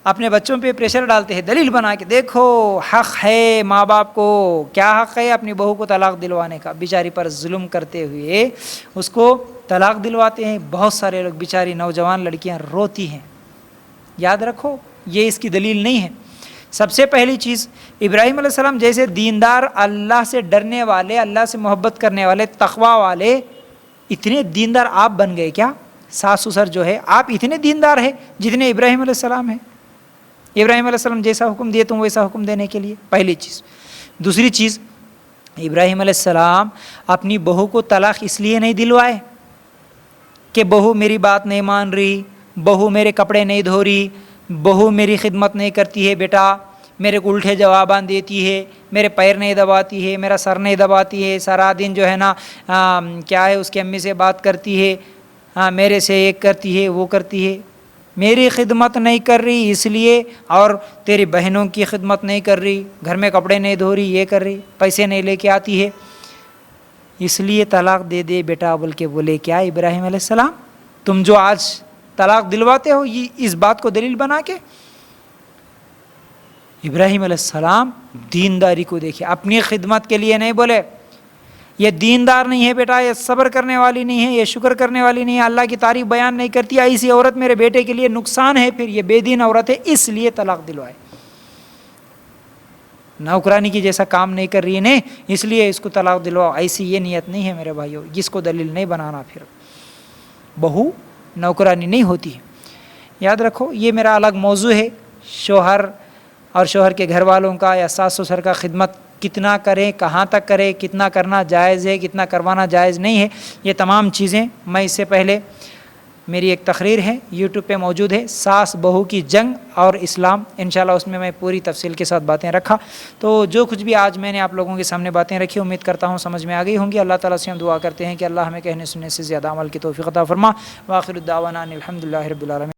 اپنے بچوں پہ پریشر ڈالتے ہیں، دلیل بنا کے، دیکھو حق ہے ماں باپ کو، کیا حق ہے اپنی بہو کو طلاق دلوانے کا، بیچاری پر ظلم کرتے ہوئے اس کو طلاق دلواتے ہیں۔ بہت سارے لوگ، بیچاری نوجوان لڑکیاں روتی ہیں۔ یاد رکھو یہ اس کی دلیل نہیں ہے۔ سب سے پہلی چیز، ابراہیم علیہ السلام جیسے دیندار، اللہ سے ڈرنے والے، اللہ سے محبت کرنے والے، تقوی والے، اتنے دیندار آپ بن گئے کیا؟ ساس سسر جو ہے آپ اتنے دیندار ہیں جتنے ابراہیم علیہ السلام ہیں؟ ابراہیم علیہ السلام جیسا حکم دیے تم ویسا حکم دینے کے لیے، پہلی چیز۔ دوسری چیز، ابراہیم علیہ السلام اپنی بہو کو طلاق اس لیے نہیں دلوائے کہ بہو میری بات نہیں مان رہی، بہو میرے کپڑے نہیں دھو رہی، بہو میری خدمت نہیں کرتی ہے، بیٹا میرے کو الٹے جوابان دیتی ہے، میرے پیر نہیں دباتی ہے، میرا سر نہیں دباتی ہے، سارا دن جو ہے نا کیا ہے اس کی امی سے بات کرتی ہے، میرے سے ایک کرتی ہے وہ کرتی ہے، میری خدمت نہیں کر رہی اس لیے، اور تیری بہنوں کی خدمت نہیں کر رہی، گھر میں کپڑے نہیں دھو رہی، یہ کر رہی، پیسے نہیں لے کے آتی ہے، اس لیے طلاق دے دے بیٹا بول کے بولے کیا ابراہیم علیہ السلام؟ تم جو آج طلاق دلواتے ہو یہ اس بات کو دلیل بنا کے؟ ابراہیم علیہ السلام دینداری کو دیکھے، اپنی خدمت کے لیے نہیں بولے یہ دیندار نہیں ہے بیٹا، یہ صبر کرنے والی نہیں ہے، یہ شکر کرنے والی نہیں ہے، اللہ کی تعریف بیان نہیں کرتی، ایسی عورت میرے بیٹے کے لیے نقصان ہے، پھر یہ بے دین عورت ہے اس لیے طلاق دلوائے، نوکرانی کی جیسا کام نہیں کر رہی ہے نہیں اس لیے اس کو طلاق دلواؤ، ایسی یہ نیت نہیں ہے میرے بھائیوں، جس کو دلیل نہیں بنانا، پھر بہو نوکرانی نہیں ہوتی ہے۔ یاد رکھو یہ میرا الگ موضوع ہے، شوہر اور شوہر کے گھر والوں کا یا ساس سسر کا خدمت کتنا کریں، کہاں تک کریں، کتنا کرنا جائز ہے، کتنا کروانا جائز نہیں ہے، یہ تمام چیزیں میں اس سے پہلے میری ایک تقریر ہے یوٹیوب پہ موجود ہے، ساس بہو کی جنگ اور اسلام، انشاءاللہ اس میں پوری تفصیل کے ساتھ باتیں رکھا۔ تو جو کچھ بھی آج میں نے آپ لوگوں کے سامنے باتیں رکھی امید کرتا ہوں سمجھ میں آ گئی ہوں گی۔ اللہ تعالیٰ سے ہم دعا کرتے ہیں کہ اللہ ہمیں کہنے سننے سے زیادہ عمل کی توفیق عطا فرما۔ وآخر الدعوانا ان الحمد للہ رب العالمین۔